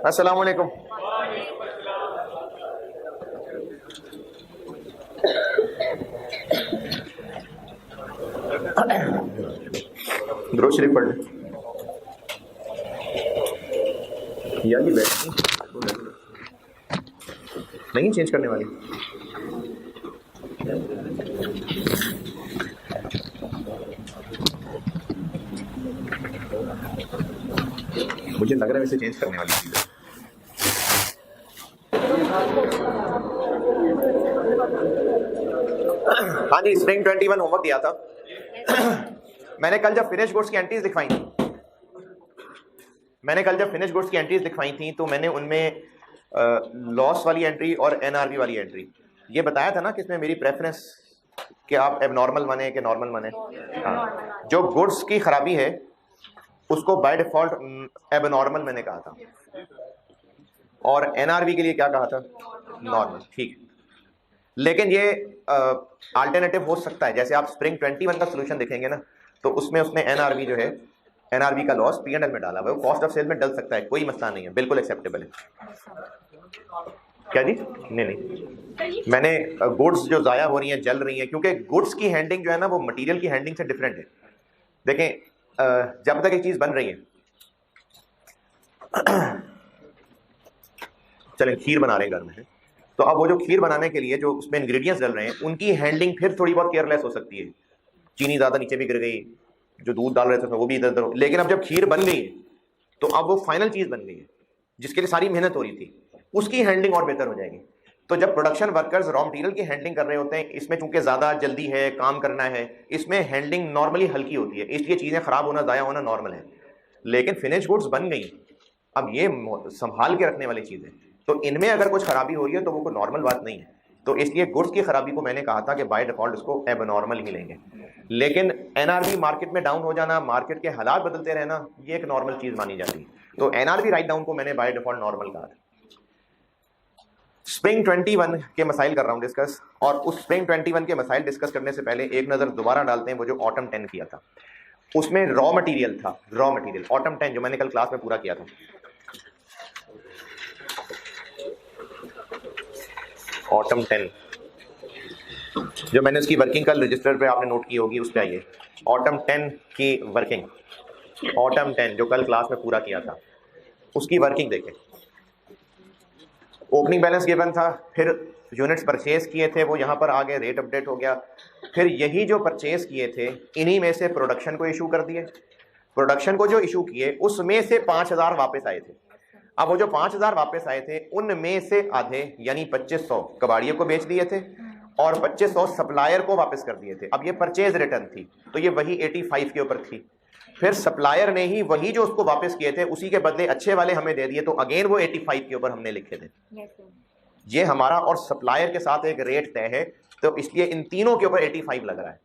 अस्सलाम वालेकुम। दुरूद शरीफ पढ़ ले यार, ये बैठ नहीं चेंज करने वाली। मुझे लग रहा है वैसे चेंज करने वाली चीज है। हाँ जी, स्प्रिंग 21 होमवर्क दिया था। मैंने कल जब फिनिश गुड्स की एंट्रीज दिखवाई थी तो मैंने उनमें लॉस वाली एंट्री और एनआरवी वाली एंट्री ये बताया था ना कि इसमें मेरी प्रेफरेंस कि आप एबनॉर्मल माने कि नॉर्मल माने। हाँ, जो गुड्स की खराबी है उसको बाय डिफॉल्ट एबनॉर्मल मैंने कहा था, और एनआरवी के लिए क्या कहा था? नॉर्मल। ठीक, लेकिन ये अल्टरनेटिव हो सकता है। जैसे आप स्प्रिंग 21 का सोल्यूशन देखेंगे ना, तो उसमें उसने एनआरवी जो है, एनआरवी का लॉस P&L में डाला हुआ है, वो कॉस्ट ऑफ सेल में डल सकता है, कोई मसला नहीं है, बिल्कुल एक्सेप्टेबल है। क्या जी? नहीं, मैंने गुड्स जो जाया हो रही हैं, जल रही हैं, क्योंकि गुड्स की हैंडलिंग जो है ना वो मटेरियल की हैंडलिंग से डिफरेंट है। देखें, जब तक एक चीज बन रही है, चलें खीर बना रहे हैं घर में, तो अब वो जो खीर बनाने के लिए जो उसमें इंग्रेडिएंट्स डल रहे हैं उनकी हैंडलिंग फिर थोड़ी बहुत केयरलेस हो सकती है। चीनी ज्यादा नीचे भी गिर गई, जो दूध डाल रहे थे वो भी इधर उधर। लेकिन अब जब खीर बन गई है तो अब वो फाइनल चीज बन गई है जिसके लिए सारी मेहनत हो रही थी, उसकी हैंडलिंग और बेहतर हो जाएगी। तो जब प्रोडक्शन वर्कर्स रॉ मटेरियल की हैंडलिंग कर रहे होते हैं, इसमें चूंकि ज्यादा जल्दी है, काम करना है, इसमें हैंडलिंग नॉर्मली हल्की होती है, इसलिए चीजें खराब होना, जाया होना नॉर्मल है। लेकिन फिनिश गुड्स बन गई, अब ये संभाल के रखने वाली चीज है, तो इनमें अगर कुछ खराबी हो रही है तो वो कोई नॉर्मल बात नहीं है। तो इसलिए गुड्स की खराबी को मैंने कहा था कि बाय डिफॉल्ट उसको एबनॉर्मल ही लेंगे। लेकिन एनआरवी मार्केट में डाउन हो जाना, मार्केट के हालात बदलते रहना, ये एक नॉर्मल चीज मानी जाती है। तो एनआरवी राइट डाउन को मैंने बाय डिफॉल्ट नॉर्मल कहा था। स्प्रिंग 21 के मसाइल कर रहा हूं डिस्कस, और उस स्प्रिंग 21 के मसाइल डिस्कस करने से पहले एक नजर दोबारा डालते हैं वो जो ऑटम 10 किया था। उसमें रॉ मटेरियल था, रॉ मटेरियल ऑटम 10 जो मैंने कल क्लास में पूरा किया था। ऑटम 10 जो मैंने उसकी वर्किंग कल रजिस्टर पे आपने नोट की होगी, उस पे आइए। ऑटम 10 की वर्किंग, ऑटम 10 जो कल क्लास में पूरा किया था, उसकी वर्किंग देखें। ओपनिंग बैलेंस गिवन था, फिर यूनिट्स परचेज किए थे, वो यहाँ पर आ गए, रेट अपडेट हो गया। फिर यही जो परचेज किए थे इन्हीं में से प्रोडक्शन को इशू कर दिए। प्रोडक्शन को जो इशू किए उसमें से 5000 वापस आए थे। अब वो जो 5000 वापस आए थे उनमें से आधे यानी 2500 कबाड़ियों को बेच दिए थे और 2500 सप्लायर को वापस कर दिए थे। अब ये परचेज रिटर्न थी तो ये वही 85 के ऊपर थी। फिर सप्लायर ने ही वही जो उसको वापस किए थे उसी के बदले अच्छे वाले हमें दे दिए, तो अगेन वो 85 के ऊपर हमने लिखे थे। ये हमारा और सप्लायर के साथ एक रेट तय है, तो इसलिए इन तीनों के ऊपर 85 लग रहा है।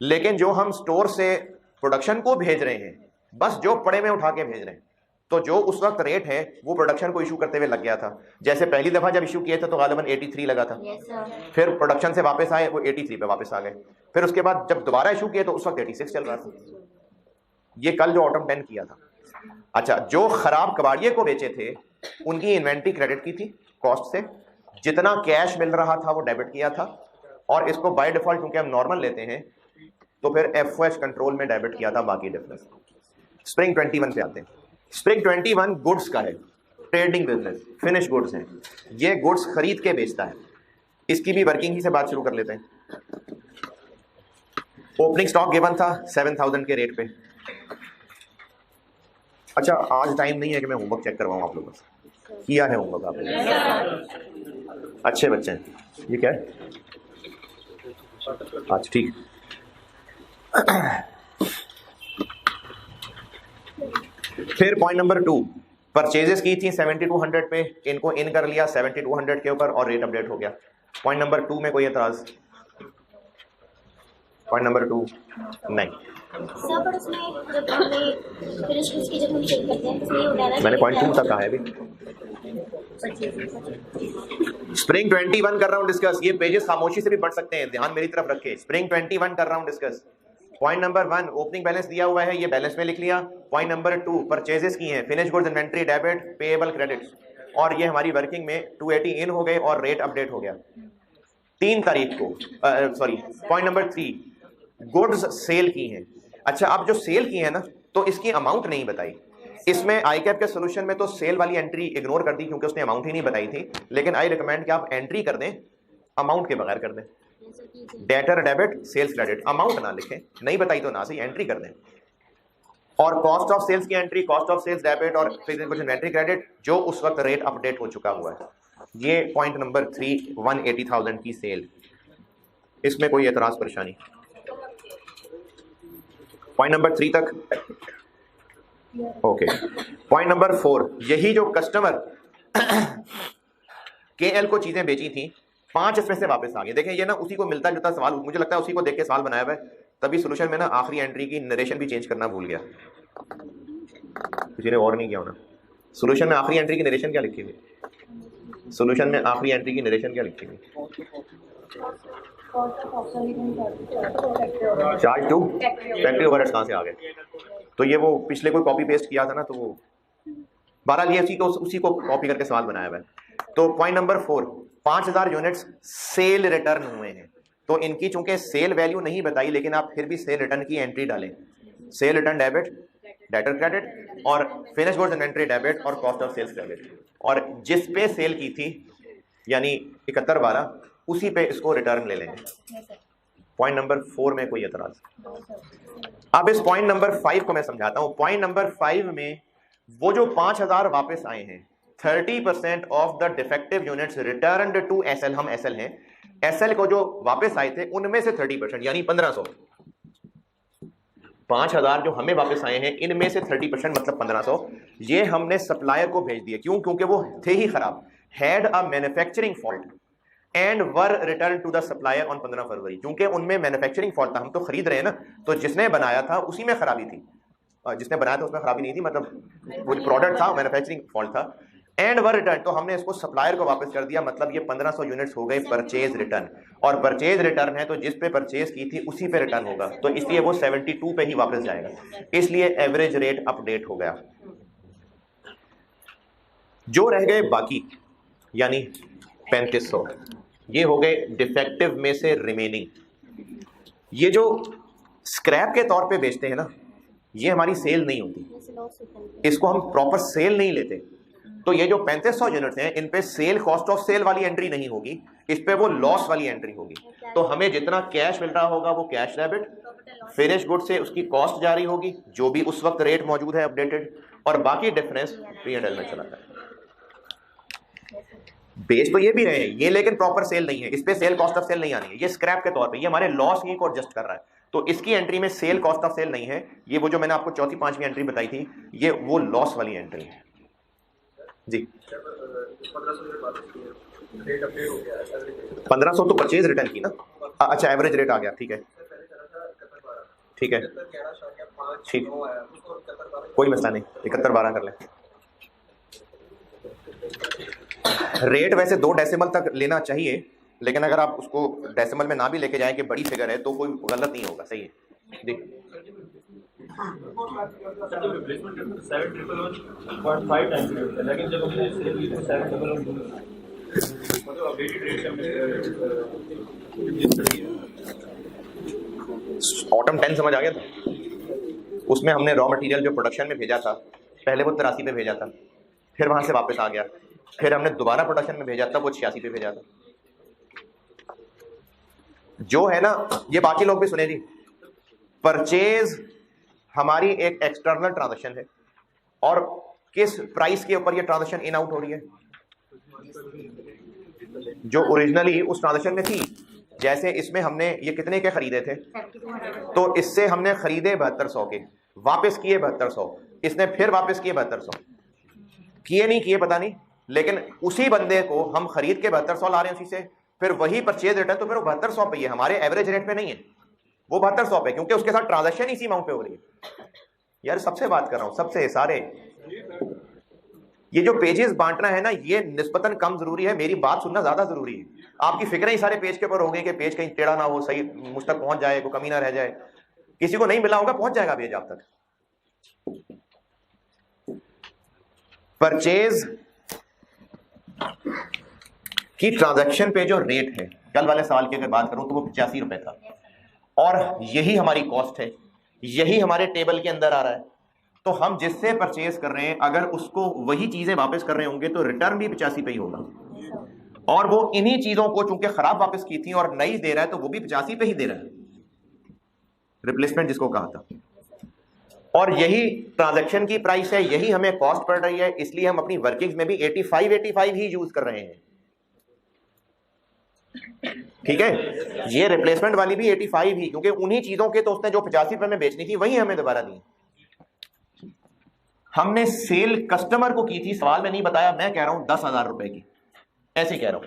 लेकिन जो हम स्टोर से प्रोडक्शन को भेज रहे हैं, बस जो पड़े में उठा के भेज रहे हैं, तो जो उस वक्त रेट है वो प्रोडक्शन को इशू करते हुए लग गया था। जैसे पहली दफा जब इशू किए थे तो गालिबन 83 लगा था। फिर प्रोडक्शन से वापस आए, वो 83 पे वापस आ गए। फिर उसके बाद जब दोबारा इशू किए तो उस वक्त 86 चल रहा था। ये कल जो ऑटम 10 किया था। अच्छा, जो खराब कबाड़िए को बेचे थे उनकी इन्वेंट्री क्रेडिट की थी कॉस्ट से, जितना कैश मिल रहा था वो डेबिट किया था, और इसको बाय डिफॉल्ट क्योंकि हम नॉर्मल लेते हैं तो फिर एफओएच कंट्रोल में डेबिट किया था बाकी डिफरेंस। स्प्रिंग 21 पे आते हैं। स्प्रिंग 21 गुड्स का है, ट्रेडिंग बिजनेस, फिनिश गुड्स हैं। ये गुड्स खरीद के बेचता है। इसकी भी वर्किंग ही से बात शुरू कर लेते हैं। ओपनिंग स्टॉक गिवन था 7000 के रेट पे। अच्छा, आज टाइम नहीं है कि मैं होमवर्क चेक करवाऊँ आप लोगों से। किया है होमवर्क आप लोगों? अच्छे बच्चे हैं। ये क्या है? अच्छा ठीक। फिर पॉइंट नंबर 2, परचेजेस की थी 7200 पे, इनको इन कर लिया 7200 के ऊपर और रेट अपडेट हो गया। पॉइंट नंबर 2 में कोई एतराज? पॉइंट नंबर 2 नहीं। सर पर उसमें जब हमने फिनिश गुड्स की जब हम चेक करते हैं तो ये होता है। मैंने पॉइंट 2 तक कहा है अभी। स्प्रिंग 21 कर रहा हूं डिस्कस। ये पेजेस खामोशी से भी पढ़ सकते हैं, ध्यान मेरी तरफ रखे। स्प्रिंग 21 कर रहा हूं discuss. Point number 1 opening balance दिया हुआ है, ये बैलेंस में लिख लिया। पॉइंट नंबर 2 परचेजेस की हैं, finish goods inventory debit payable credits, और ये हमारी वर्किंग में 280 इन हो गए और रेट अपडेट हो गया 3 तारीख को। Sorry, point number 3 goods sale की हैं। अच्छा, अब जो सेल की है ना, तो इसकी अमाउंट नहीं बताई। इसमें आईकैप के सोल्यूशन में तो सेल वाली एंट्री इग्नोर कर दी क्योंकि उसने अमाउंट ही नहीं बताई थी, लेकिन आई रिकमेंड कि आप एंट्री कर दें, अमाउंट के बगैर कर दें। Debtor debit sales credit, amount ना लिखें, नहीं बताई तो ना सही, एंट्री कर दें। और कॉस्ट ऑफ सेल्स की entry, cost of sales debit और फिर कुछ इन्वेंट्री क्रेडिट जो उस वक्त रेट अपडेट हो चुका हुआ है। ये पॉइंट नंबर 3 180,000 की सेल, इसमें कोई एतराज परेशानी? पॉइंट नंबर 3 तक ओके। पॉइंट नंबर 4, यही जो कस्टमर केएल को चीजें बेची थी, 5 इसमें से वापस आ गए। देखें ये ना उसी को मिलता जुलता सवाल, मुझे लगता है उसी को देख के सवाल बनाया हुआ है, तभी सोल्यूशन में ना आखिरी एंट्री की नरेशन भी चेंज करना भूल गया, किसी ने और नहीं किया होना। सोल्यूशन में आखिरी एंट्री की नरेशन क्या लिखी हुई? सोल्यूशन में आखिरी एंट्री की नरेशन क्या लिखी हुई? चार्ज टू फैक्ट्री ओवरहेड्स कहाँ से आ गए? तो ये वो पिछले कोई कॉपी पेस्ट किया था ना, तो वो बहरहाल ये उसी को कॉपी करके सवाल बनाया हुआ है। तो point number 4 5000 units cell return हुए हैं, तो इनकी चूंकि सेल वैल्यू नहीं बताई, लेकिन आप फिर भी सेल रिटर्न की एंट्री डालें। Cell return debit debtor credit और फिनिश गुड्स इन्वेंट्री डेबिट और कॉस्ट ऑफ सेल्स क्रेडिट, और जिस पे सेल की थी यानी 71/12 उसी पे इसको रिटर्न ले लेंगे। पॉइंट नंबर 4 में कोई एतराज? अब इस पॉइंट नंबर 5 को मैं समझाता हूं। पॉइंट नंबर 5 में वो जो 5000 वापस आए हैं, 30% of the defective units returned to SL, हम एसएल हैं, एसएल को जो वापस आए थे उनमें से 30% यानी 1500, 5000 जो हमें वापस आए हैं इनमें से 30% मतलब 1500 ये हमने सप्लायर को भेज दिए। क्यों? क्योंकि वो थे ही खराब, had a manufacturing fault and were return to the supplier on 15 February. क्योंकि उनमें मैन्युफैक्चरिंग फॉल्ट था, हम तो खरीद रहे हैं ना, तो जिसने बनाया था उसी में खराबी थी, जिसने बनाया था उसमें खराबी नहीं थी, मतलब वो प्रोडक्ट था, मैन्युफैक्चरिंग फॉल्ट था। एंड वर रिटर्न, तो हमने इसको सप्लायर को वापस कर दिया, मतलब ये 1500 यूनिट्स हो गए परचेज रिटर्न, और परचेज रिटर्न है तो जिस पे परचेज की थी उसी पे रिटर्न होगा, तो इसलिए वो 72 पे ही वापस जाएगा, इसलिए एवरेज रेट अपडेट हो गया। जो रह गए बाकी यानी 3500, ये हो गए डिफेक्टिव में से रिमेनिंग। ये जो स्क्रैप के तौर पे बेचते हैं ना, ये हमारी सेल नहीं होती, इसको हम प्रॉपर सेल नहीं लेते, तो ये जो 3500 यूनिट्स हैं इन पे सेल कॉस्ट ऑफ सेल वाली एंट्री नहीं होगी, इस पे वो लॉस वाली एंट्री होगी। तो हमें जितना कैश मिल रहा होगा वो कैश डेबिट, फिनिश गुड से उसकी कॉस्ट जारी होगी जो भी उस वक्त रेट मौजूद है अपडेटेड, और बाकी डिफरेंस P&L में चला जाए। बेच तो ये भी रहे हैं ये, लेकिन प्रॉपर सेल नहीं है, इस पे सेल कॉस्ट ऑफ सेल नहीं आनी है, ये स्क्रैप के तौर पे, ये हमारे लॉस ही को एडजस्ट कर रहा है, तो इसकी एंट्री में सेल कॉस्ट ऑफ सेल नहीं है। ये वो जो मैंने आपको चौथी पांचवी एंट्री बताई थी, ये वो लॉस वाली एंट्री है जी। 1500 तो परचेज रिटर्न की ना, अच्छा एवरेज रेट आ गया, ठीक है ठीक है ठीक, कोई मसला नहीं, 71/12 कर लें। रेट वैसे 2 डेसिमल तक लेना चाहिए, लेकिन अगर आप उसको डेसिमल में ना भी लेके जाएं कि बड़ी फिगर है तो कोई गलत नहीं होगा, सही है जी। ऑटम 10 समझ आ गया था, उसमें हमने रॉ मटेरियल जो प्रोडक्शन में भेजा था, पहले वो 83 पे भेजा था, फिर वहां से वापस आ गया, फिर हमने दोबारा प्रोडक्शन में भेजा था, वो 86 पे भेजा था। जो है ना, ये बाकी लोग भी सुने जी, परचेज हमारी एक एक्सटर्नल ट्रांजैक्शन है, और किस प्राइस के ऊपर ये ट्रांजैक्शन इन आउट हो रही है, जो ओरिजिनली उस ट्रांजैक्शन में थी। जैसे इसमें हमने ये कितने के खरीदे थे, तो इससे हमने खरीदे 7200 के, वापस किए 7200, इसने फिर वापस किए 7200, किए नहीं किए पता नहीं, लेकिन उसी बंदे को हम खरीद के 7200 ला रहे हैं उसी से, फिर वही परचेज रिटर्न तो फिर वो 7200 पे ही है, हमारे एवरेज रेट पे नहीं है, वो 7200 पे, क्योंकि उसके साथ ट्रांजैक्शन इसी अमाउंट पे हो रही है। यार सबसे बात कर रहा हूं, सबसे सारे ये जो पेजेस बांटना है ना, ये निस्बतन कम जरूरी है, मेरी बात सुनना ज्यादा जरूरी है। आपकी फिक्र ही सारे पेज के ऊपर हो गई कि पेज कहीं टेढ़ा ना हो, सही मुझ तक पहुंच जाए, कोई कमी ना रह जाए। किसी को नहीं मिला होगा, पहुंच जाएगा पेज आप तक। परचेज की ट्रांजैक्शन पे जो रेट है, कल वाले सवाल की अगर बात करूं तो वो 85 रुपए था, और यही हमारी कॉस्ट है, यही हमारे टेबल के अंदर आ रहा है। तो हम जिससे परचेज कर रहे हैं अगर उसको वही चीजें वापस कर रहे होंगे तो रिटर्न भी 85 पे ही होगा, और वो इन्हीं चीजों को चूंकि खराब वापस की थी और नई दे रहा है तो वो भी 85 पे ही दे रहा है, रिप्लेसमेंट जिसको कहा था। और यही ट्रांजैक्शन की प्राइस है, यही हमें कॉस्ट पड़ रही है, इसलिए हम अपनी वर्किंग्स में भी 85 ही यूज कर रहे हैं। ठीक है, ये रिप्लेसमेंट वाली भी 85 ही, क्योंकि उन्हीं चीजों के तो उसने जो 85 रुपए में बेचनी थी वही हमें दोबारा दी। हमने सेल कस्टमर को की थी, सवाल में नहीं बताया, मैं कह रहा हूं 10,000 रुपए की, ऐसे कह रहा हूं।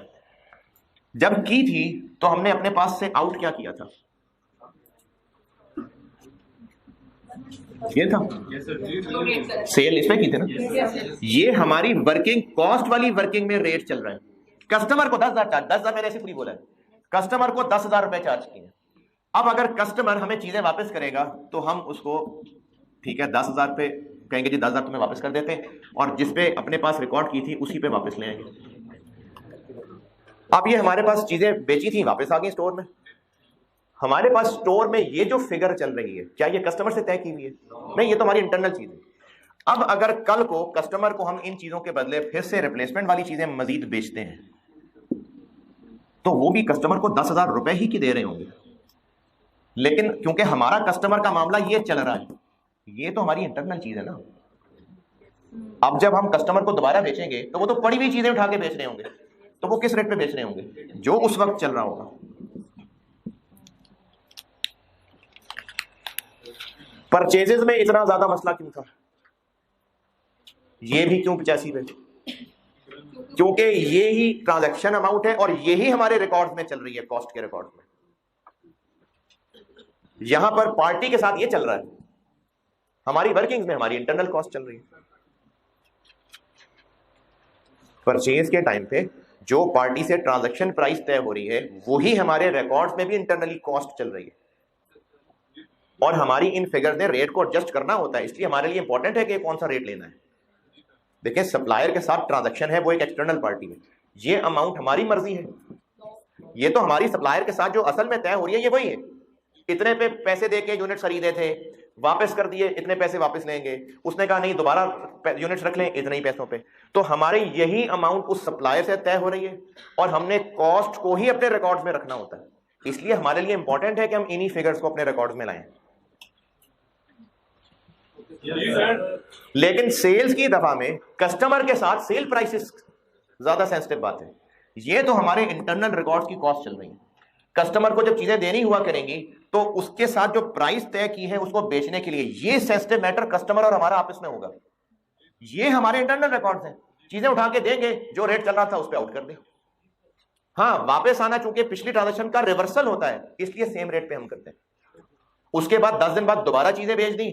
जब की थी तो हमने अपने पास से आउट क्या किया था, ये था सेल, इसमें की थी ना। ये हमारी वर्किंग कॉस्ट वाली वर्किंग में रेट चल रहा है। कस्टमर को 10,000 मैंने ऐसे पूरी बोला है, कस्टमर को 10,000 रुपए चार्ज किए। अब अगर कस्टमर हमें चीजें वापस करेगा तो हम उसको ठीक है 10,000 पे कहेंगे जी 10,000 तुम्हें वापस कर देते हैं, और जिसपे अपने पास रिकॉर्ड की थी उसी पे वापस ले आएंगे। अब ये हमारे पास चीजें बेची थी, वापस आ गई स्टोर में। हमारे पास स्टोर में ये जो फिगर चल रही है क्या ये कस्टमर से तय की हुई है? नहीं, ये तो हमारी इंटरनल चीज है। अब अगर कल को कस्टमर को हम इन चीजों के बदले फिर से रिप्लेसमेंट वाली चीजें मजीद बेचते हैं तो वो भी कस्टमर को 10,000 रुपए ही की दे रहे होंगे, लेकिन क्योंकि हमारा कस्टमर का मामला ये चल रहा है, ये तो हमारी इंटरनल चीज है ना। अब जब हम कस्टमर को दोबारा बेचेंगे तो वो तो पड़ी हुई चीजें उठा के बेच रहे होंगे, तो वो किस रेट पे बेच रहे होंगे? जो उस वक्त चल रहा होगा। परचेजेस में इतना ज्यादा मसला क्यों था? ये भी क्यों 85 पे? क्योंकि ये ही ट्रांजैक्शन अमाउंट है और यही हमारे रिकॉर्ड्स में चल रही है, कॉस्ट के रिकॉर्ड्स में। यहां पर पार्टी के साथ ये चल रहा है, हमारी वर्किंग्स में हमारी इंटरनल कॉस्ट चल रही है। परचेज के टाइम पे जो पार्टी से ट्रांजैक्शन प्राइस तय हो रही है वही हमारे रिकॉर्ड्स में भी इंटरनली कॉस्ट चल रही है, और हमारी इन फिगर्स ने रेट को एडजस्ट करना होता है। इसलिए हमारे लिए इंपॉर्टेंट है कि कौन सा रेट लेना है। देखिए, सप्लायर के साथ ट्रांजैक्शन है, वो एक एक्सटर्नल पार्टी है, ये अमाउंट हमारी मर्जी है। ये तो हमारी सप्लायर के साथ जो असल में तय हो रही है ये वही है। इतने पे पैसे देके यूनिट खरीदे थे, वापस कर दिए, इतने पैसे वापस लेंगे। उसने कहा नहीं दोबारा यूनिट्स रख लें इतने ही पैसों पे। तो हमारे यही अमाउंट उस सप्लायर से तय हो रही है और हमने कॉस्ट को ही अपने रिकॉर्ड्स में रखना होता है। इसलिए हमारे लिए इंपॉर्टेंट है कि हम इन्हीं फिगर्स को अपने रिकॉर्ड्स में लाएं। लेकिन सेल्स की दफा में कस्टमर के साथ सेल प्राइसेस ज्यादा सेंसिटिव बात है। ये तो हमारे इंटरनल रिकॉर्ड्स की कॉस्ट चल रही है। कस्टमर को जब चीजें देनी हुआ करेंगी तो उसके साथ जो प्राइस तय की है उसको बेचने के लिए ये सेंसिटिव मैटर कस्टमर और हमारा आपस में होगा। ये हमारे इंटरनल रिकॉर्ड्स हैं। चीजें उठा के देंगे, जो रेट चल रहा था उस पर आउट कर दें। हाँ, वापस आना चूंकि पिछली ट्रांजैक्शन का रिवर्सल होता है इसलिए सेम रेट पे हम करते हैं। उसके बाद 10 दिन बाद दोबारा चीजें बेच दी,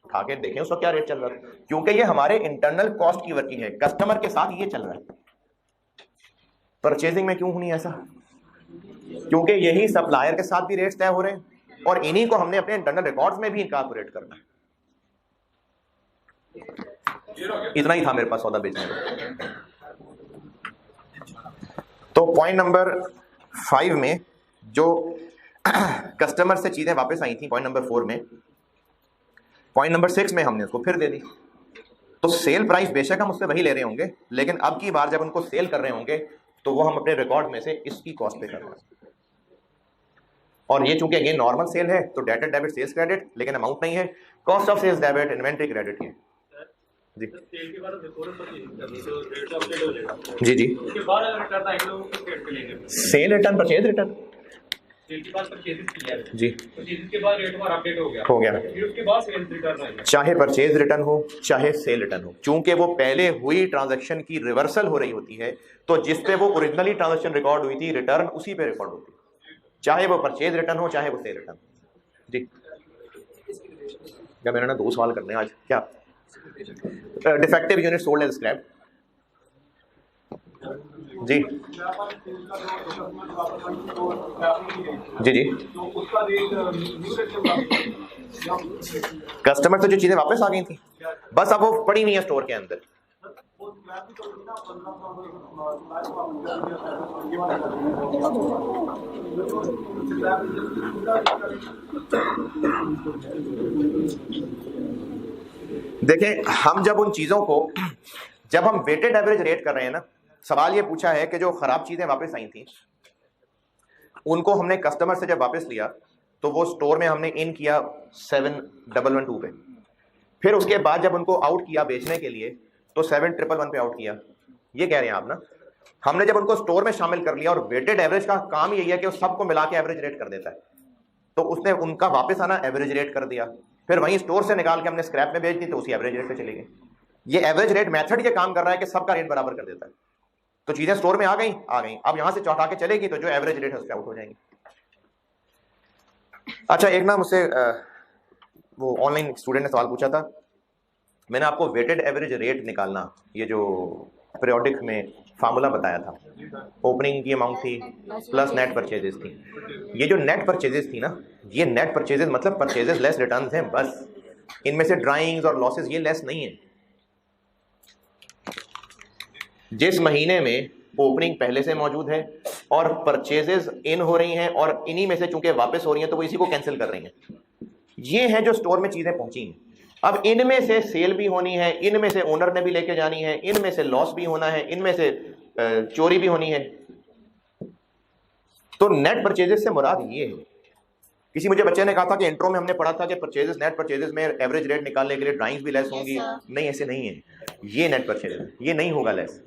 उठा के देखें उसका क्या रेट चल रहा है, क्योंकि ये हमारे इंटरनल कॉस्ट की वर्किंग है। कस्टमर के साथ ये चल रहा है। परचेजिंग में क्यों नहीं ऐसा? क्योंकि यही सप्लायर के साथ भी रेट्स तय हो रहे हैं और इन्हीं को हमने अपने इंटरनल रिकॉर्ड्स में भी इनकॉर्पोरेट करना है। इतना ही था मेरे पास सौदा बेचने का। तो पॉइंट नंबर 5 में जो कस्टमर से चीजें वापस आई थी, पॉइंट नंबर 4 में, पॉइंट नंबर 6 में हमने उसको फिर दे दी। तो सेल प्राइस बेशक हम उससे वही ले रहे होंगे, लेकिन अब की बार जब उनको सेल कर रहे होंगे तो वो हम अपने रिकॉर्ड में से इसकी कॉस्ट पे कर रहे हैं। और ये चूंकि ये नॉर्मल सेल है तो डेबिट डेबिट सेल्स क्रेडिट, लेकिन अमाउंट नहीं है। Cost of sales debit, inventory credit है जी जी जी। सेल रिटर्न, परचेज रिटर्न जी, के बाद रेट हमारा अपडेट हो गया फिर उसके बाद सेल रिटर्न आएगा। चाहे परचेज रिटर्न हो चाहे सेल रिटर्न हो, चूंकि वो पहले हुई ट्रांजैक्शन की रिवर्सल हो रही होती है तो जिस पे वो ओरिजिनली ट्रांजैक्शन रिकॉर्ड हुई थी रिटर्न उसी पे रिकॉर्ड होती है, चाहे वो परचेज रिटर्न हो चाहे वो सेल रिटर्न जी। क्या मेरा ना 2 सवाल करने हैं आज। क्या defective unit sold as scrap? जी जी जी कस्टमर से जो चीजें वापस आ गई थी, बस अब वो पड़ी हुई है स्टोर के अंदर। देखें, हम जब उन चीजों को, जब हम वेटेड एवरेज रेट कर रहे हैं ना, सवाल ये पूछा है कि जो खराब चीजें वापस आई थी उनको हमने कस्टमर से जब वापस लिया तो वो स्टोर में हमने इन किया 7112 पे, फिर उसके बाद जब उनको आउट किया बेचने के लिए तो 7111 पे आउट किया। ये कह रहे हैं आप ना, हमने जब उनको स्टोर में शामिल कर लिया, और वेटेड एवरेज का काम यही है कि वो सबको मिला के एवरेज रेट कर देता है, तो उसने उनका वापस आना एवरेज रेट कर दिया, फिर वहीं स्टोर से निकाल के हमने स्क्रैप में बेच दी तो उसी एवरेज रेट पे चली गई। ये एवरेज रेट मेथड ये काम कर रहा है कि सबका रेट बराबर कर देता है। तो चीजें स्टोर में आ गई, अब यहां से चौंका के चलेगी तो जो एवरेज रेट है उससे आउट हो जाएंगी। अच्छा, एक ना मुझसे वो ऑनलाइन स्टूडेंट ने सवाल पूछा था, मैंने आपको वेटेड एवरेज रेट निकालना, ये जो पीरियोडिक में फार्मूला बताया था, ओपनिंग की अमाउंट थी प्लस नेट परचेजेस थी। ये जो नेट परचेजेस थी ना, ये नेट परचेजेस मतलब परचेजेस लेस रिटर्न्स हैं बस, इनमें से ड्राइंग्स और लॉसेस ये लेस नहीं है। जिस महीने में ओपनिंग पहले से मौजूद है और परचेजेस इन हो रही हैं और इन्हीं में से चूंकि वापस हो रही हैं तो वो इसी को कैंसिल कर रही हैं, ये हैं जो स्टोर में चीजें पहुंची हैं। अब इनमें से सेल भी होनी है, इनमें से ओनर ने भी लेके जानी है, इनमें से लॉस भी होना है, इनमें से चोरी भी होनी है। तो नेट परचेजेस से मुराद ये है। किसी मुझे बच्चे ने कहा था कि इंट्रो में हमने पढ़ा था कि परचेजेस, नेट परचेजेस में एवरेज रेट निकालने के लिए ड्राइंग्स भी लेस होंगी। नहीं, ऐसे नहीं है, ये नेट परचेजेस, ये नहीं होगा लेस।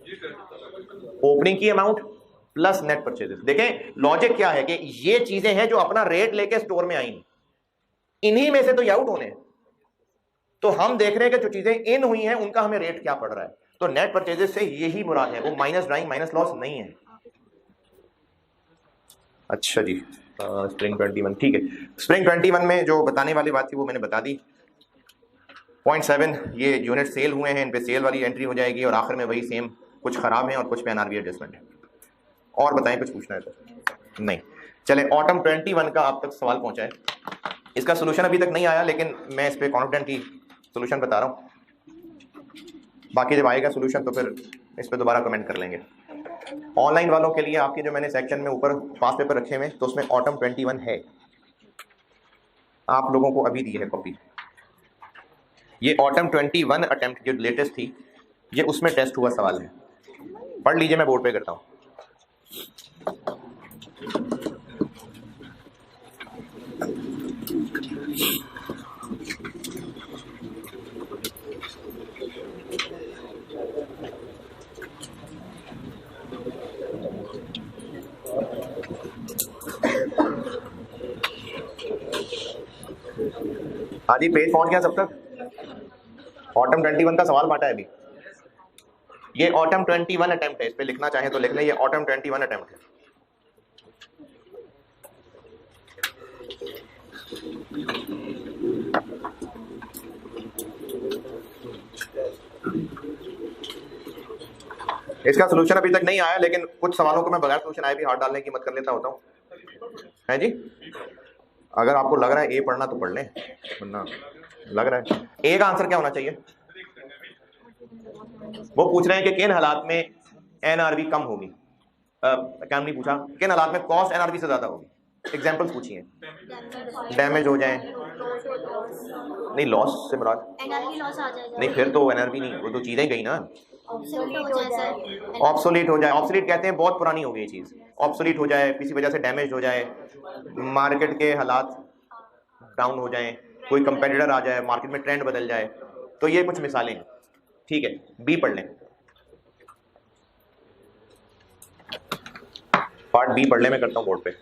ओपनिंग की अमाउंट प्लस नेट परचेजेस। देखें लॉजिक क्या है कि ये चीजें हैं जो अपना रेट लेके स्टोर में आई, इन्हीं में से तो ये आउट होने हैं। तो हम देख रहे हैं कि जो चीजें इन हुई हैं उनका हमें रेट क्या पड़ रहा है, तो नेट परचेजेस से यही मुराद है, वो माइनस ड्राइंग माइनस लॉस नहीं है। अच्छा जी, स्प्रिंग 21 ठीक है। स्प्रिंग 21 में जो बताने वाली बात थी वो मैंने बता दी। 0.7 ये यूनिट सेल हुए हैं, इन पे सेल वाली एंट्री हो जाएगी, और आखिर में वही सेम, कुछ खराब है और कुछ पे एनआरबी एडजस्टमेंट है। और बताएं, कुछ पूछना है तो? नहीं, चले ऑटम 21 का आप तक सवाल पहुंचा है, इसका सोल्यूशन अभी तक नहीं आया, लेकिन मैं इस पे कॉन्फिडेंटली सोल्यूशन बता रहा हूँ। बाकी जब आएगा सोल्यूशन तो फिर इस पे दोबारा कमेंट कर लेंगे। ऑनलाइन वालों के लिए आपके जो मैंने सेक्शन में ऊपर पास पेपर रखे हुए तो उसमें ऑटम 21 है, आप लोगों को अभी दी है कॉपी। ये ऑटम 21 अटेम्प्ट जो लेटेस्ट थी, ये उसमें टेस्ट हुआ सवाल है, पढ़ लीजिए, मैं बोर्ड पे करता हूँ। हाँ जी, पेज पहुंच गया सब तक। ऑटम 21 का सवाल बांटा है अभी, ये ऑटम 21 अटेम्प्ट है, इस पे लिखना चाहे तो लिख लें, ये ऑटम 21 अटेम्प्ट है। इसका सोल्यूशन अभी तक नहीं आया, लेकिन कुछ सवालों को मैं बगैर सोल्यूशन आए भी हाथ डालने की हिम्मत कर लेता होता हूँ, है जी। अगर आपको लग रहा है ए पढ़ना तो पढ़ लें, वरना लग रहा है ए का आंसर क्या होना चाहिए। वो पूछ रहे हैं कि किन हालात में एनआरबी कम होगी, क्या नहीं पूछा, किन हालात में कॉस्ट एनआरबी से ज्यादा होगी। एग्जांपल्स पूछिए, डैमेज हो जाए, नहीं लॉस से मुराद एनआरबी लॉस आ जाएगा, नहीं फिर तो एनआरबी नहीं, वो तो चीजें गई ना। ऑब्सोलीट हो जाए, ऑब्सोलीट हो जाए, ऑब्सोलीट कहते हैं बहुत पुरानी हो गई ये चीज, ऑब्सोलीट हो जाए, किसी वजह से डैमेज हो जाए, मार्केट के हालात डाउन हो जाए, कोई कंपेटिटर आ जाए, मार्केट में ट्रेंड बदल जाए, तो ये कुछ मिसालें हैं। ठीक है, बी पढ़ लें, पार्ट बी पढ़ लें, मैं करता हूँ बोर्ड पे।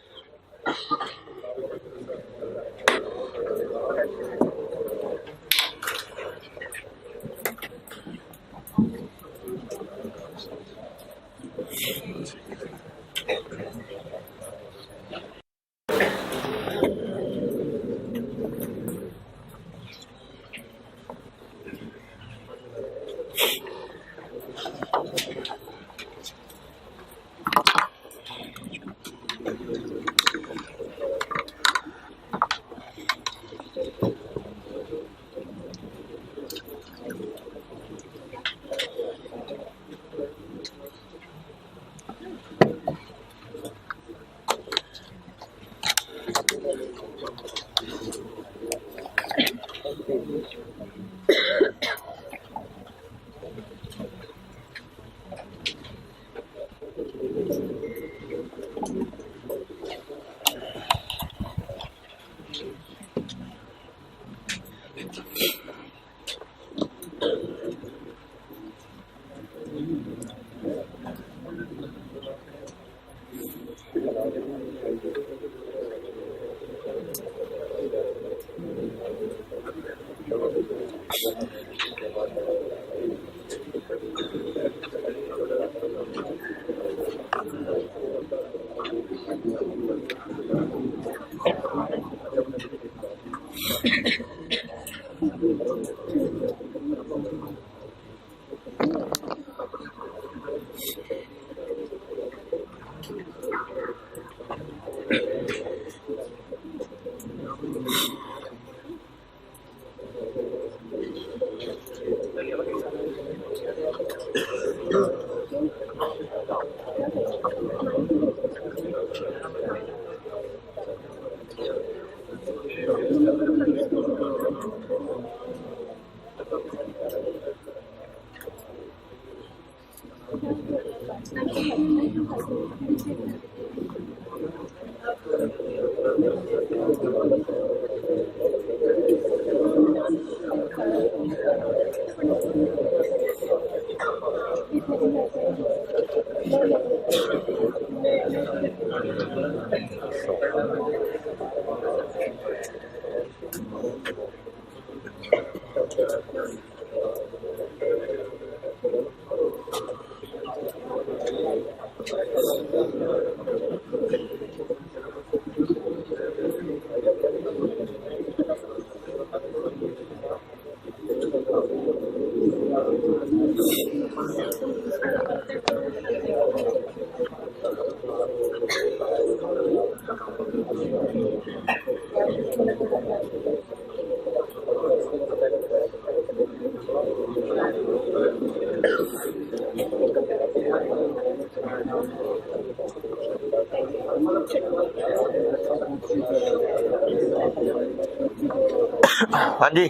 हाँ जी,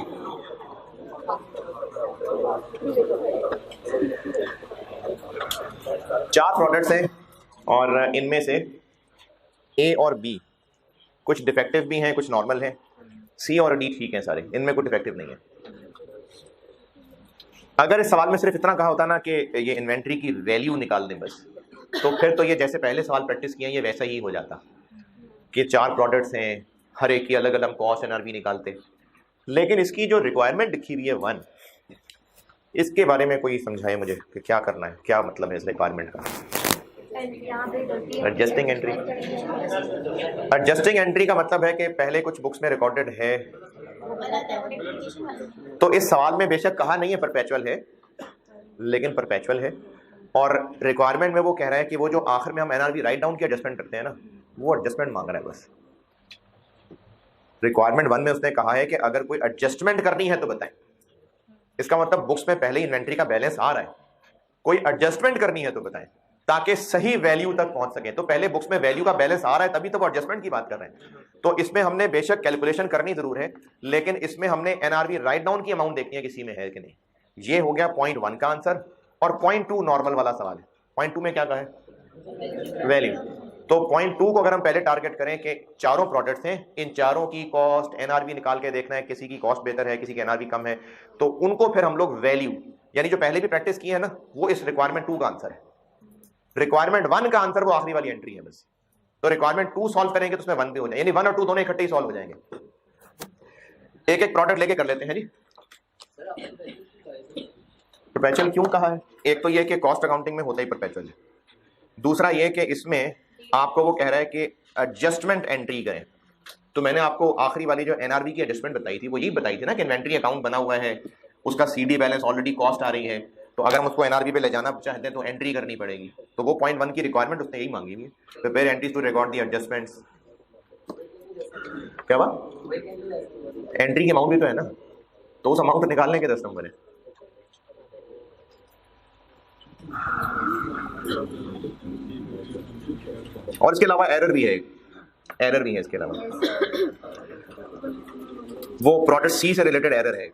चार प्रोडक्ट्स हैं और इनमें से ए और बी कुछ डिफेक्टिव भी हैं, कुछ नॉर्मल हैं। सी और डी ठीक हैं सारे, इनमें कोई डिफेक्टिव नहीं है। अगर इस सवाल में सिर्फ इतना कहा होता ना कि ये इन्वेंट्री की वैल्यू निकाल दें बस, तो फिर तो ये जैसे पहले सवाल प्रैक्टिस किए ये वैसा ही हो जाता कि चार प्रोडक्ट्स हैं, हर एक की अलग अलग कॉस्ट एनआरवी निकालते। लेकिन इसकी जो रिक्वायरमेंट लिखी हुई है 1, इसके बारे में कोई समझाए मुझे कि क्या करना है, क्या मतलब है इस रिक्वायरमेंट का। एडजस्टिंग एंट्री, एडजस्टिंग एंट्री का मतलब है कि पहले कुछ बुक्स में रिकॉर्डेड है, तो इस सवाल में बेशक कहा नहीं है परपेचुअल है, लेकिन परपेचुअल है। और रिक्वायरमेंट में वो कह रहा है कि वो जो आखिर में हम एनआरवी राइट डाउन की एडजस्टमेंट करते हैं ना, वो एडजस्टमेंट मांग रहा है बस। रिक्वायरमेंट 1 में उसने कहा है कि अगर कोई एडजस्टमेंट करनी है तो बताएं। इसका मतलब बुक्स में पहले ही इन्वेंट्री का बैलेंस आ रहा है, कोई एडजस्टमेंट करनी है तो बताएं ताकि सही वैल्यू तक पहुंच सके। तो पहले बुक्स में वैल्यू का बैलेंस आ रहा है तभी तो वो एडजस्टमेंट की बात कर रहे हैं। तो इसमें हमने बेशक कैलकुलेशन करनी जरूर है, लेकिन इसमें हमने एनआरवी राइट डाउन की अमाउंट देखनी है किसी में है कि नहीं। ये हो गया पॉइंट 1 का आंसर। और पॉइंट 2 नॉर्मल वाला सवाल है। पॉइंट 2 में क्या कहा है? वैल्यू। तो पॉइंट 2 को अगर हम पहले टारगेट करें कि चारों प्रोडक्ट्स हैं, इन चारों की कॉस्ट एनआरवी निकाल के देखना है, किसी की कॉस्ट बेहतर है, किसी की एनआरवी कम है, तो उनको फिर हम लोग वैल्यू, यानी जो पहले भी प्रैक्टिस की है ना, वो इस रिक्वायरमेंट 2 का आंसर है। रिक्वायरमेंट 1 का आंसर वो आखिरी वाली एंट्री है बस। तो रिक्वायरमेंट 2 सॉल्व करेंगे तो उसमें 1 भी हो जाए, यानी 1 और 2 दोनों इकट्ठे ही सॉल्व हो जाएंगे। एक एक प्रोडक्ट लेके कर लेते हैं जी। परपेचुअल क्यों कहा है? एक तो ये कि कॉस्ट अकाउंटिंग में होता ही परपेचुअल है, दूसरा ये कि इसमें आपको वो कह रहा है कि एडजस्टमेंट एंट्री करें। तो मैंने आपको आखिरी वाली जो एनआरवी की एडजस्टमेंट बताई थी वो यही बताई थी ना कि इन्वेंट्री अकाउंट बना हुआ है, उसका सीडी बैलेंस ऑलरेडी कॉस्ट आ रही है, तो अगर हम उसको एनआरवी पे ले जाना चाहते हैं तो एंट्री करनी पड़ेगी। तो वो पॉइंट 1 की रिक्वायरमेंट उसने यही मांगी हुई है, prepare entries to record the adjustments. क्या बात, एंट्री की अमाउंट भी तो है ना, तो उस अमाउंट निकालने के 10 नंबर है। और इसके अलावा एरर भी है, एरर भी है इसके अलावा, वो प्रोडक्ट सी से रिलेटेड एरर है,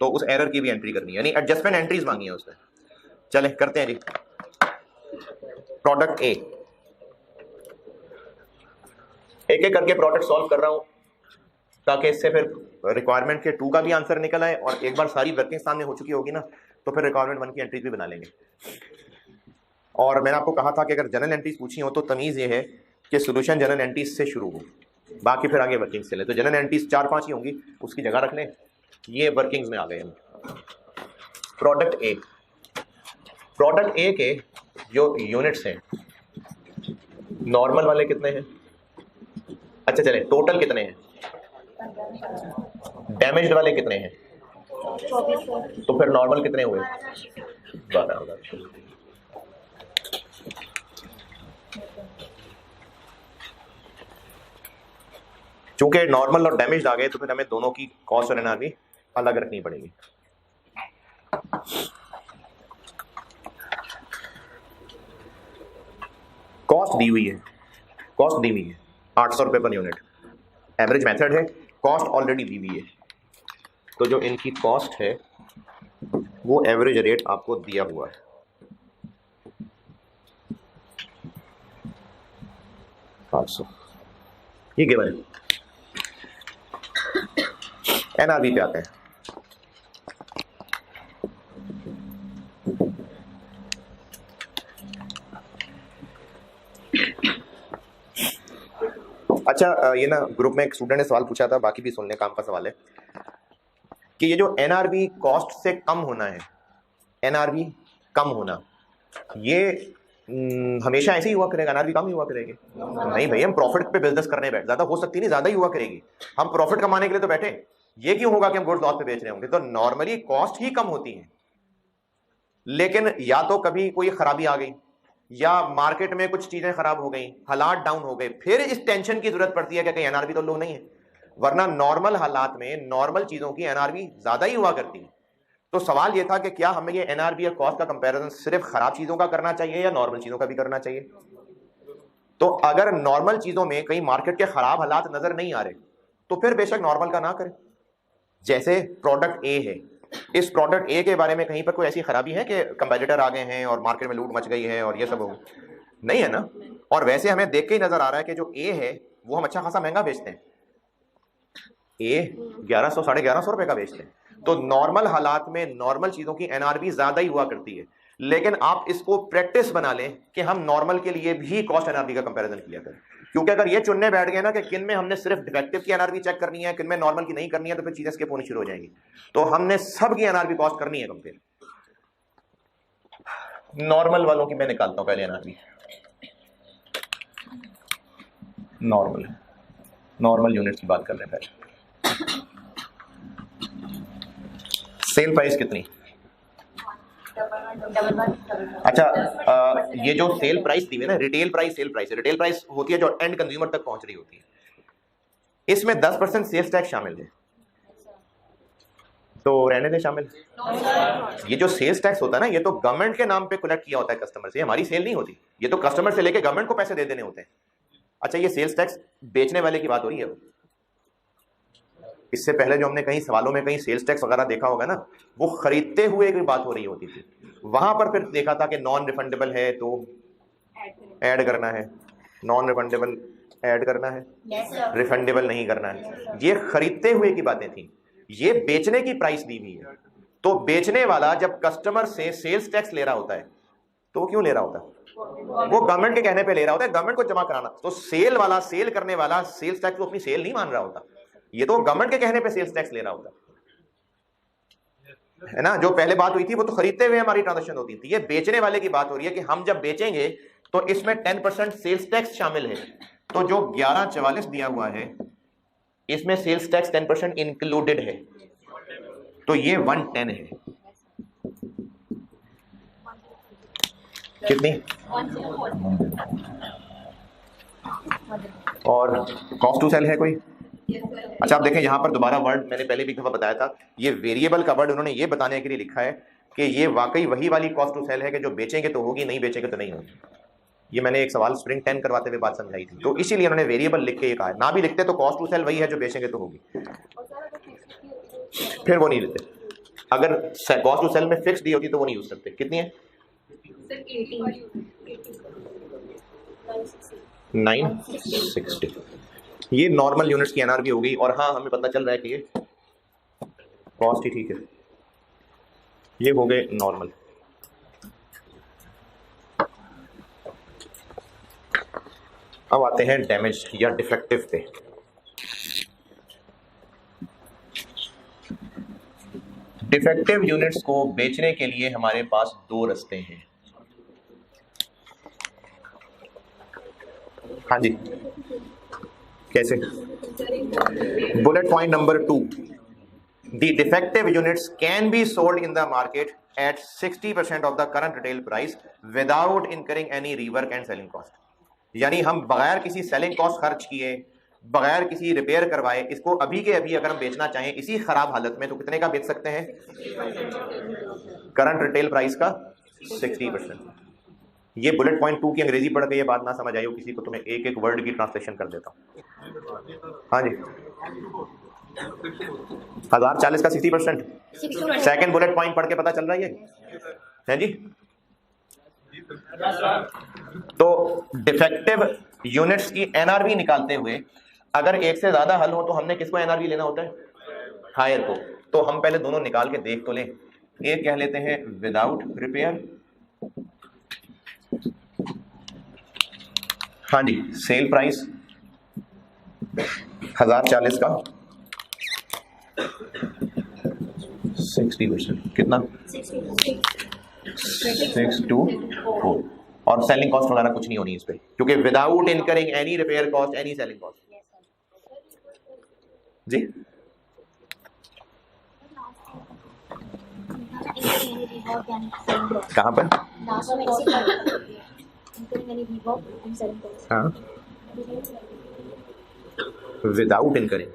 तो उस एरर की भी एंट्री करनी है, यानी एडजस्टमेंट एंट्रीज मांगी है उसने। चले करते हैं जी। प्रोडक्ट ए, एक एक करके प्रोडक्ट सॉल्व कर रहा हूं ताकि इससे फिर रिक्वायरमेंट के 2 का भी आंसर निकल आए, और एक बार सारी वर्किंग सामने हो चुकी होगी ना तो फिर रिक्वायरमेंट 1 की एंट्रीज भी बना लेंगे। और मैंने आपको कहा था कि अगर जनरल एंट्रीज पूछी हो तो तमीज़ ये है कि सोल्यूशन जनरल एंट्रीज से शुरू हो, बाकी फिर आगे वर्किंग्स चले। तो जनरल एंट्रीज 4-5 ही होंगी, उसकी जगह रख लें। ये वर्किंग्स में आ गए हम। प्रोडक्ट ए के जो यूनिट्स हैं नॉर्मल वाले कितने हैं? अच्छा चले, टोटल कितने हैं? डैमेज्ड वाले कितने हैं? 24। तो फिर नॉर्मल कितने हुए? 12,000। चूंकि नॉर्मल और डैमेज्ड आ गए तो फिर हमें दोनों की कॉस्ट और एनआरवी अलग रखनी पड़ेगी। कॉस्ट दी हुई है 800 रुपये पर यूनिट, एवरेज मेथड है, कॉस्ट ऑलरेडी दी हुई है। तो जो इनकी कॉस्ट है वो एवरेज रेट आपको दिया हुआ है। ये गिवन है। एनआरवी पे आते हैं। अच्छा ये ना ग्रुप में एक स्टूडेंट ने सवाल पूछा था, बाकी भी सुनने काम का सवाल है कि ये जो एनआरवी कॉस्ट से कम होना है, एनआरवी कम होना, ये हमेशा ऐसे ही हुआ करेगा? एनआरवी कम ही हुआ करेगी? नहीं भाई, हम प्रॉफिट पे बिजनेस करने बैठ, ज्यादा हो सकती नहीं, ज्यादा ही हुआ करेगी। हम प्रॉफिट कमाने के लिए तो बैठे, ये क्यों होगा कि हम गुड्स लॉस पे बेच रहे होंगे? तो नॉर्मली कॉस्ट ही कम होती है, लेकिन या तो कभी कोई खराबी आ गई या मार्केट में कुछ चीजें खराब हो गई, हालात डाउन हो गए, फिर इस टेंशन की जरूरत पड़ती है कि कहीं एनआरवी तो लो नहीं है। वरना नॉर्मल हालात में नॉर्मल चीजों की एनआरवी ज्यादा ही हुआ करती है। तो सवाल यह था कि क्या हमें ये एनआरवी और कॉस्ट का कंपैरिजन सिर्फ खराब चीजों का करना चाहिए या नॉर्मल चीजों का भी करना चाहिए? तो अगर नॉर्मल चीजों में कहीं मार्केट के खराब हालात नजर नहीं आ रहे तो फिर बेशक नॉर्मल का ना करें। जैसे प्रोडक्ट ए है, इस प्रोडक्ट ए के बारे में कहीं पर कोई ऐसी खराबी है कि कंपेटिटर आ गए हैं और मार्केट में लूट मच गई है और ये सब हो? नहीं है ना। और वैसे हमें देख के ही नजर आ रहा है कि जो ए है वो हम अच्छा खासा महंगा बेचते हैं, ए 1100 1150 रुपए का बेचते हैं। तो नॉर्मल हालात में नॉर्मल चीजों की एनआरवी ज्यादा ही हुआ करती है, लेकिन आप इसको प्रैक्टिस बना लें कि हम नॉर्मल के लिए भी कॉस्ट एनआरवी का कंपैरिजन किया करें। क्योंकि अगर ये चुनने बैठ गए ना कि किन में हमने सिर्फ डिफेक्टिव की एनआरवी चेक करनी है, किन में नॉर्मल की नहीं करनी है, तो फिर चीजें स्किप होनी शुरू हो जाएंगी। तो हमने सब की एनआरवी कॉस्ट करनी है कंपेयर। नॉर्मल वालों की मैं निकालता हूं पहले एनआरवी। नॉर्मल यूनिट्स की बात कर रहे हैं पहले। सेल प्राइस कितनी? अच्छा ये जो सेल प्राइस दी है ना, retail price, sale price, retail price होती है जो एंड कंज्यूमर तक पहुंच रही होती है। इसमें 10% सेल्स टैक्स शामिल है, तो रहने दे शामिल। ये जो सेल्स टैक्स होता है ना, ये तो गवर्नमेंट के नाम पे कलेक्ट किया होता है कस्टमर से, हमारी सेल नहीं होती। ये तो कस्टमर से लेके गवर्नमेंट को पैसे दे देने होते हैं। अच्छा ये सेल्स टैक्स बेचने वाले की बात हो रही है। इससे पहले जो हमने कहीं सवालों में कहीं सेल्स टैक्स वगैरह देखा होगा ना, वो खरीदते हुए की बात हो रही होती थी। वहां पर फिर देखा था कि नॉन रिफंडेबल है तो ऐड करना है, नॉन रिफंडेबल ऐड करना है, रिफंडेबल नहीं करना है। ये खरीदते हुए की बातें थी। ये बेचने की प्राइस दी हुई है। तो बेचने वाला जब कस्टमर से सेल्स टैक्स ले रहा होता है तो वो क्यों ले रहा होता है? वो गवर्नमेंट के कहने पे ले रहा होता है, गवर्नमेंट को जमा कराना। तो सेल वाला, सेल करने वाला सेल्स टैक्स को अपनी सेल नहीं मान रहा होता, ये तो गवर्नमेंट के कहने पे सेल्स टैक्स ले रहा होता है ना। जो पहले बात हुई थी वो तो खरीदते हुए हमारी ट्रांजैक्शन होती थी। ये बेचने वाले की बात हो रही है कि हम जब बेचेंगे तो इसमें 10% सेल्स टैक्स शामिल है। तो जो 1144 दिया हुआ है इसमें सेल्स टैक्स 10% इंक्लूडेड है, तो ये 110 है। कितनी? और कॉस्ट टू सेल है कोई? अच्छा आप देखें यहाँ पर दोबारा वर्ड मैंने पहले भी एक दफा बताया था, ये वेरिएबल का वर्ड उन्होंने ये बताने के लिए लिखा है कि ये वाकई वही वाली कॉस्ट टू सेल है कि जो बेचेंगे तो होगी, नहीं बेचेंगे तो नहीं होगी। ये मैंने एक सवाल स्प्रिंग 10 करवाते हुए बात समझाई थी, तो इसीलिए उन्होंने वेरिएबल लिख के ये कहा है। ना भी लिखते तो कॉस्ट टू सेल वही है जो बेचेंगे तो होगी, फिर वो नहीं लेते। अगर कॉस्ट टू सेल में फिक्स दी होती तो वो नहीं यूज करते। कितनी है? 960। ये नॉर्मल यूनिट्स की एनआरवी हो गई। और हाँ हमें पता चल रहा है कि ये कॉस्ट ही ठीक है। ये हो गए नॉर्मल। अब आते हैं डैमेज या डिफेक्टिव पे। डिफेक्टिव यूनिट्स को बेचने के लिए हमारे पास दो रास्ते हैं। हाँ जी, कैसे? Bullet point number 2, the defective units can be sold in the market at 60% of the current retail price without incurring any rework and selling cost। यानी हम बगैर किसी सेलिंग कॉस्ट खर्च किए, बगैर किसी रिपेयर करवाए, इसको अभी के अभी अगर हम बेचना चाहें इसी खराब हालत में, तो कितने का बेच सकते हैं? करंट रिटेल प्राइस का 60%। ये बुलेट पॉइंट 2 की अंग्रेजी पढ़ के ये बात ना समझ आई हो किसी को, तो मैं एक एक वर्ड की ट्रांसलेशन कर देता हूँ। हाँ जी, 1040 का 60%। सेकेंड बुलेट पॉइंट पढ़ के पता चल रहा है जी। तो डिफेक्टिव यूनिट्स की एनआरवी निकालते हुए अगर एक से ज्यादा हल हो तो हमने किसको एनआरवी लेना होता है? हायर को। तो हम पहले दोनों निकाल के देख तो लें। एक कह लेते हैं विदाउट रिपेयर, हाँ जी, सेल प्राइस 1040 का 60%, कितना? 624। और सेलिंग कॉस्ट वगैरह कुछ नहीं होनी इस पे, क्योंकि without incurring any repair cost, any selling cost. जी कहां पर? हाँ, विदाउट इनकरिंग।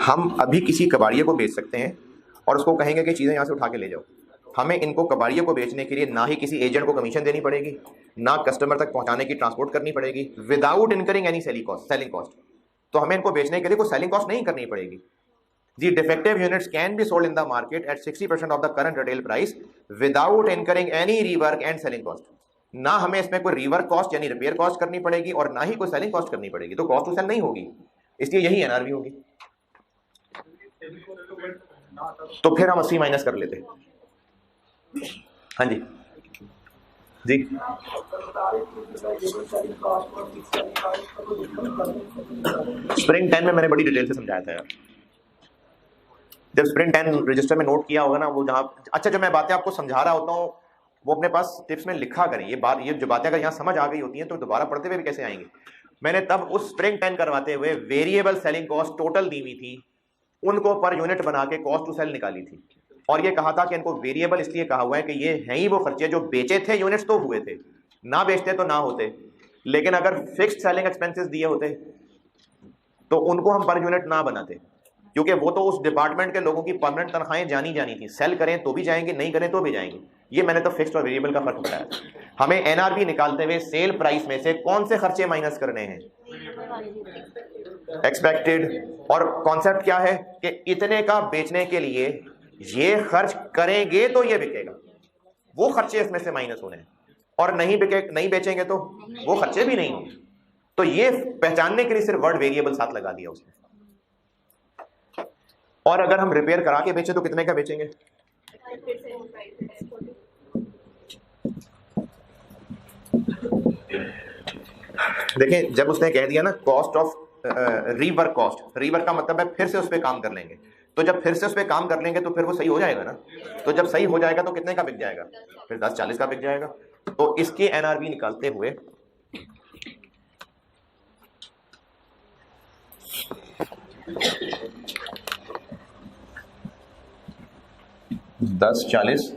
हम अभी किसी कबाड़िये को बेच सकते हैं और उसको कहेंगे कि चीज़ें यहाँ से उठा के ले जाओ। हमें इनको कबाड़िये को बेचने के लिए ना ही किसी एजेंट को कमीशन देनी पड़ेगी, ना कस्टमर तक पहुंचाने की ट्रांसपोर्ट करनी पड़ेगी, without incurring any selling cost. तो हमें इनको बेचने के लिए कोई सेलिंग कॉस्ट नहीं करनी पड़ेगी। The defective units can be sold in the market at 60% of the current retail price without incurring any rework and selling cost। ना हमें इसमें कोई रीवर्क कॉस्ट यानी रिपेयर कॉस्ट करनी पड़ेगी और ना ही कोई सेलिंग कॉस्ट करनी पड़ेगी, तो कॉस्ट टू सेल नहीं होगी, इसलिए यही एनआरवी होगी। तो फिर हम 80 माइनस कर लेते। हाँ जी जी, स्प्रिंग 10 में मैंने बड़ी डिटेल से समझाया था यार। जब स्प्रिंग 10 रजिस्टर में नोट किया होगा ना, वो जहां, अच्छा, जो मैं बातें आपको समझा रहा होता हूँ वो अपने पास टिप्स में लिखा करें। ये जो बातें अगर यहाँ समझ आ गई होती हैं तो दोबारा पढ़ते हुए भी कैसे आएंगे। मैंने तब उस स्प्रिंग 10 करवाते हुए वेरिएबल सेलिंग कॉस्ट टोटल दी हुई थी, उनको पर यूनिट बना के कॉस्ट टू सेल निकाली थी, और ये कहा था कि इनको वेरिएबल इसलिए कहा हुआ है कि ये हैं ही वो खर्चे जो बेचे थे यूनिट्स तो हुए थे, ना बेचते तो ना होते। लेकिन अगर फिक्स्ड सेलिंग एक्सपेंसेस दिए होते तो उनको हम पर यूनिट ना बनाते, क्योंकि वो तो उस डिपार्टमेंट के लोगों की परमानेंट तनख्वाहें जानी थी, सेल करें तो भी जाएंगे, नहीं करें तो भी जाएंगे। ये मैंने तो फिक्स्ड और वेरिएबल का फर्क बताया। हमें एनआरवी निकालते हुए सेल प्राइस में से कौन से खर्चे माइनस करने हैं? एक्सपेक्टेड। और कॉन्सेप्ट क्या है कि इतने का बेचने के लिए ये खर्च करेंगे तो ये बिकेगा, वो खर्चे इसमें से माइनस होने हैं, और नहीं बेचेंगे तो वो खर्चे भी नहीं होंगे। तो ये पहचानने के लिए सिर्फ वर्ड वेरिएबल साथ लगा दिया उसने। और अगर हम रिपेयर करा के बेचे तो कितने का बेचेंगे? देखें, जब उसने कह दिया ना cost of rework cost, rework का मतलब है फिर से उस पर काम कर लेंगे, तो जब फिर से उस पर काम कर लेंगे तो फिर वो सही हो जाएगा ना। तो जब सही हो जाएगा तो कितने का बिक जाएगा? फिर 10-40 का बिक जाएगा। तो इसकी एनआरवी निकालते हुए दस 40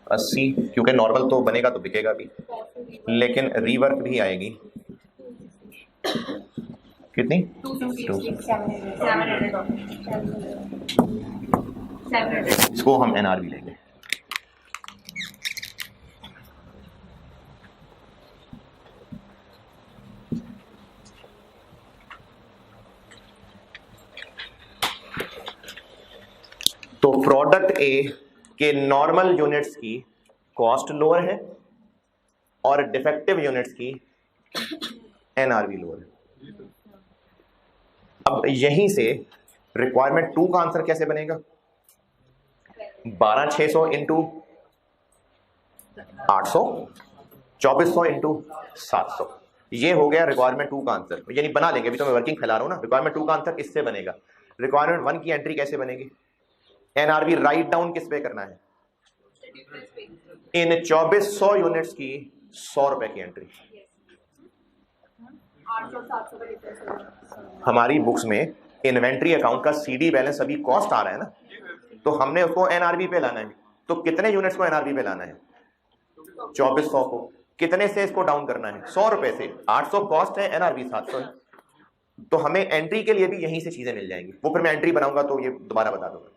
80, क्योंकि नॉर्मल तो बनेगा तो बिकेगा भी, लेकिन रीवर्क भी आएगी। कितनी? 700। इसको हम एनआरवी लेंगे। तो प्रोडक्ट ए के नॉर्मल यूनिट्स की कॉस्ट लोअर है और डिफेक्टिव यूनिट्स की एनआरवी लोअर है। अब यहीं से रिक्वायरमेंट 2 का आंसर कैसे बनेगा? 12600 इंटू 800, 2400 इंटू 700। ये हो गया रिक्वायरमेंट 2 का आंसर, यानी बना लेंगे, अभी तो मैं वर्किंग फैला रहा हूँ ना। रिक्वायरमेंट 2 का आंसर इससे बनेगा। रिक्वायरमेंट 1 की एंट्री कैसे बनेगी? एनआरबी राइट डाउन किस पे करना है? इन 2400 यूनिट्स की 100 रुपए की एंट्री। हमारी बुक्स में इन्वेंट्री अकाउंट का सीडी बैलेंस अभी कॉस्ट आ रहा है ना, तो हमने उसको एनआरबी पे लाना है। तो कितने यूनिट्स को एनआरबी पे लाना है? 2400 को। कितने से इसको डाउन करना है? 100 रुपए से। 800 कॉस्ट है, एनआरबी 700 है। तो हमें एंट्री के लिए भी यहीं से चीजें मिल जाएंगी। वो फिर मैं एंट्री बनाऊंगा तो ये दोबारा बता दूंगा।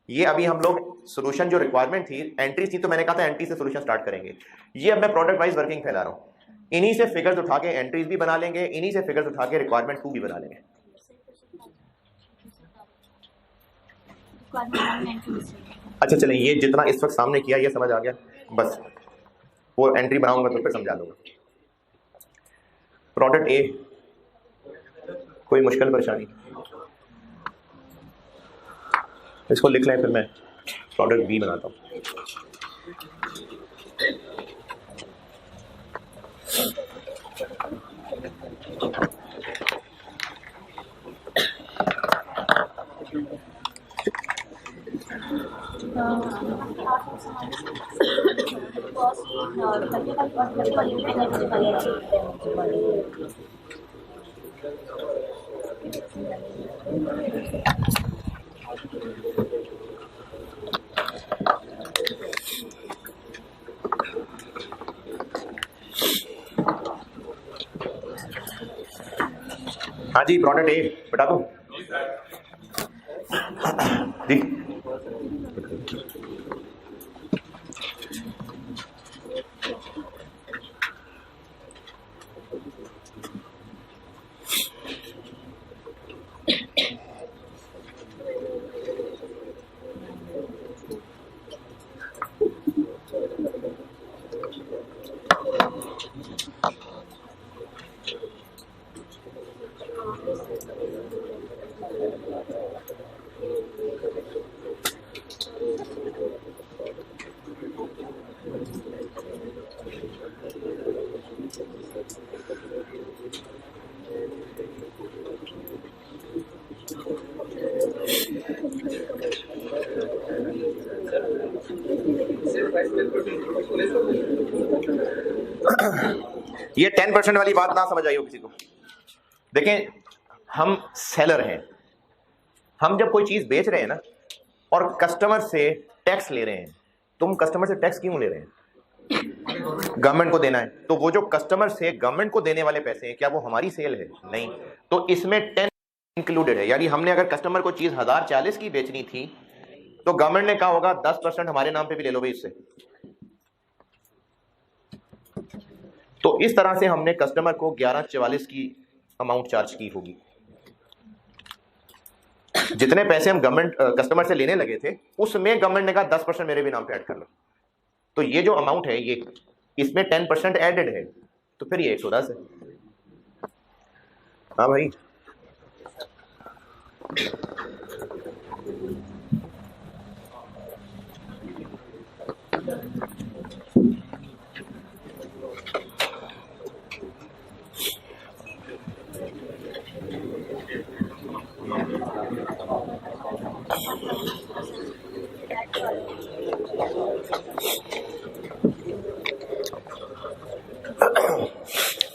ये अभी हम लोग सोल्यूशन जो रिक्वायरमेंट थी, एंट्री थी, तो मैंने कहा था एंट्री से सोल्यूशन स्टार्ट करेंगे। ये अब मैं प्रोडक्ट वाइज वर्किंग फैला रहा हूँ। इन्हीं से फिगर्स उठा के एंट्रीज भी बना लेंगे, इन्हीं से फिगर्स उठा के रिक्वायरमेंट 2 भी बना लेंगे। अच्छा चलें, ये जितना इस वक्त सामने किया ये समझ आ गया, बस वो एंट्री बनाऊंगा तो फिर समझा दूंगा। प्रोडक्ट ए, कोई मुश्किल परेशानी? इसको लिख लें, फिर मैं प्रोडक्ट बी बनाता हूँ। हाँ जी, प्रोडक्ट ए बता दूं जी। ये 10% वाली बात ना समझ आई हो किसी को। देखें, हम सेलर हैं, हम जब कोई चीज बेच रहे हैं ना और कस्टमर से टैक्स ले रहे हैं, तुम कस्टमर से टैक्स क्यों ले रहे हैं? गवर्नमेंट को देना है। तो वो जो कस्टमर से गवर्नमेंट को देने वाले पैसे हैं, क्या वो हमारी सेल है? नहीं। तो इसमें 10 इंक्लूडेड है। यानी हमने अगर कस्टमर को चीज 1040 की बेचनी थी तो गवर्नमेंट ने कहा होगा 10% हमारे नाम पे भी ले लो भाई इससे। तो इस तरह से हमने कस्टमर को 1144 की अमाउंट चार्ज की होगी। जितने पैसे हम गवर्नमेंट कस्टमर से लेने लगे थे उसमें गवर्नमेंट ने कहा 10% मेरे भी नाम पे ऐड कर लो। तो ये जो अमाउंट है ये इसमें 10% एडेड है, तो फिर ये 110 है। हाँ भाई,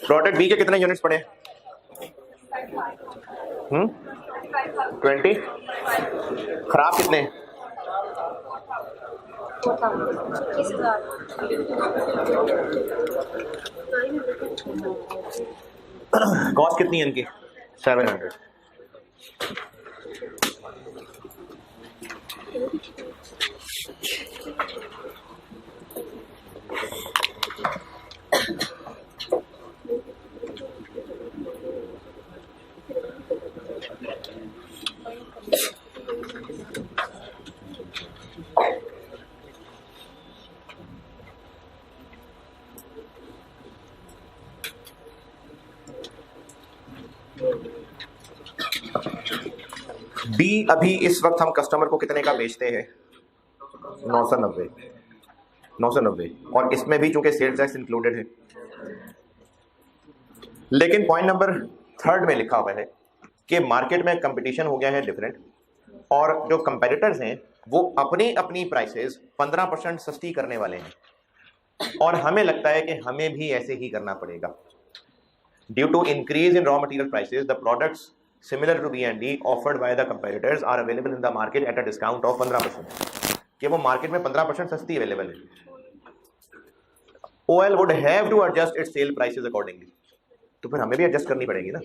प्रोडक्ट बी के कितने यूनिट्स पड़े? 20। खराब कितने? कॉस्ट कितनी है इनकी? 700। बी अभी इस वक्त हम कस्टमर को कितने का बेचते हैं? 990। और इसमें भी चूंकि सेल्स टैक्स इंक्लूडेड है लेकिन पॉइंट नंबर 3 में लिखा हुआ है कि मार्केट में कंपटीशन हो गया है डिफरेंट, और जो कंपेटिटर्स हैं वो अपनी अपनी प्राइसेस 15% सस्ती करने वाले हैं, और हमें लगता है कि हमें भी ऐसे ही करना पड़ेगा। Due to increase in raw material prices the products similar to B&D offered by the competitors are available in the market at a discount of 15%, कि वो मार्केट में 15% सस्ती अवेलेबल है। OL would have to adjust its sale prices accordingly, तो फिर हमें भी adjust करनी पड़ेगी ना।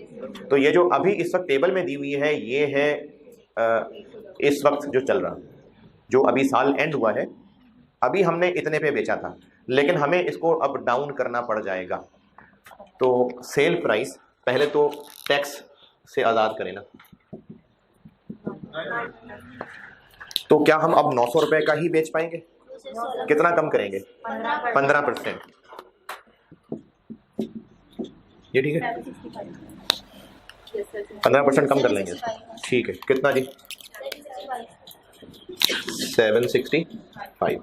तो ये जो अभी इस वक्त टेबल में दी हुई है, ये है इस वक्त जो चल रहा, जो अभी साल एंड हुआ है, अभी हमने इतने पे बेचा था, लेकिन हमें इसको अब डाउन करना पड़ जाएगा। तो सेल प्राइस पहले तो टैक्स से आज़ाद करें ना, तो क्या हम अब 900 रुपए का ही बेच पाएंगे? कितना कम करेंगे? 15%। ये ठीक है, 15% कम कर लेंगे, ठीक है। कितना जी? 765।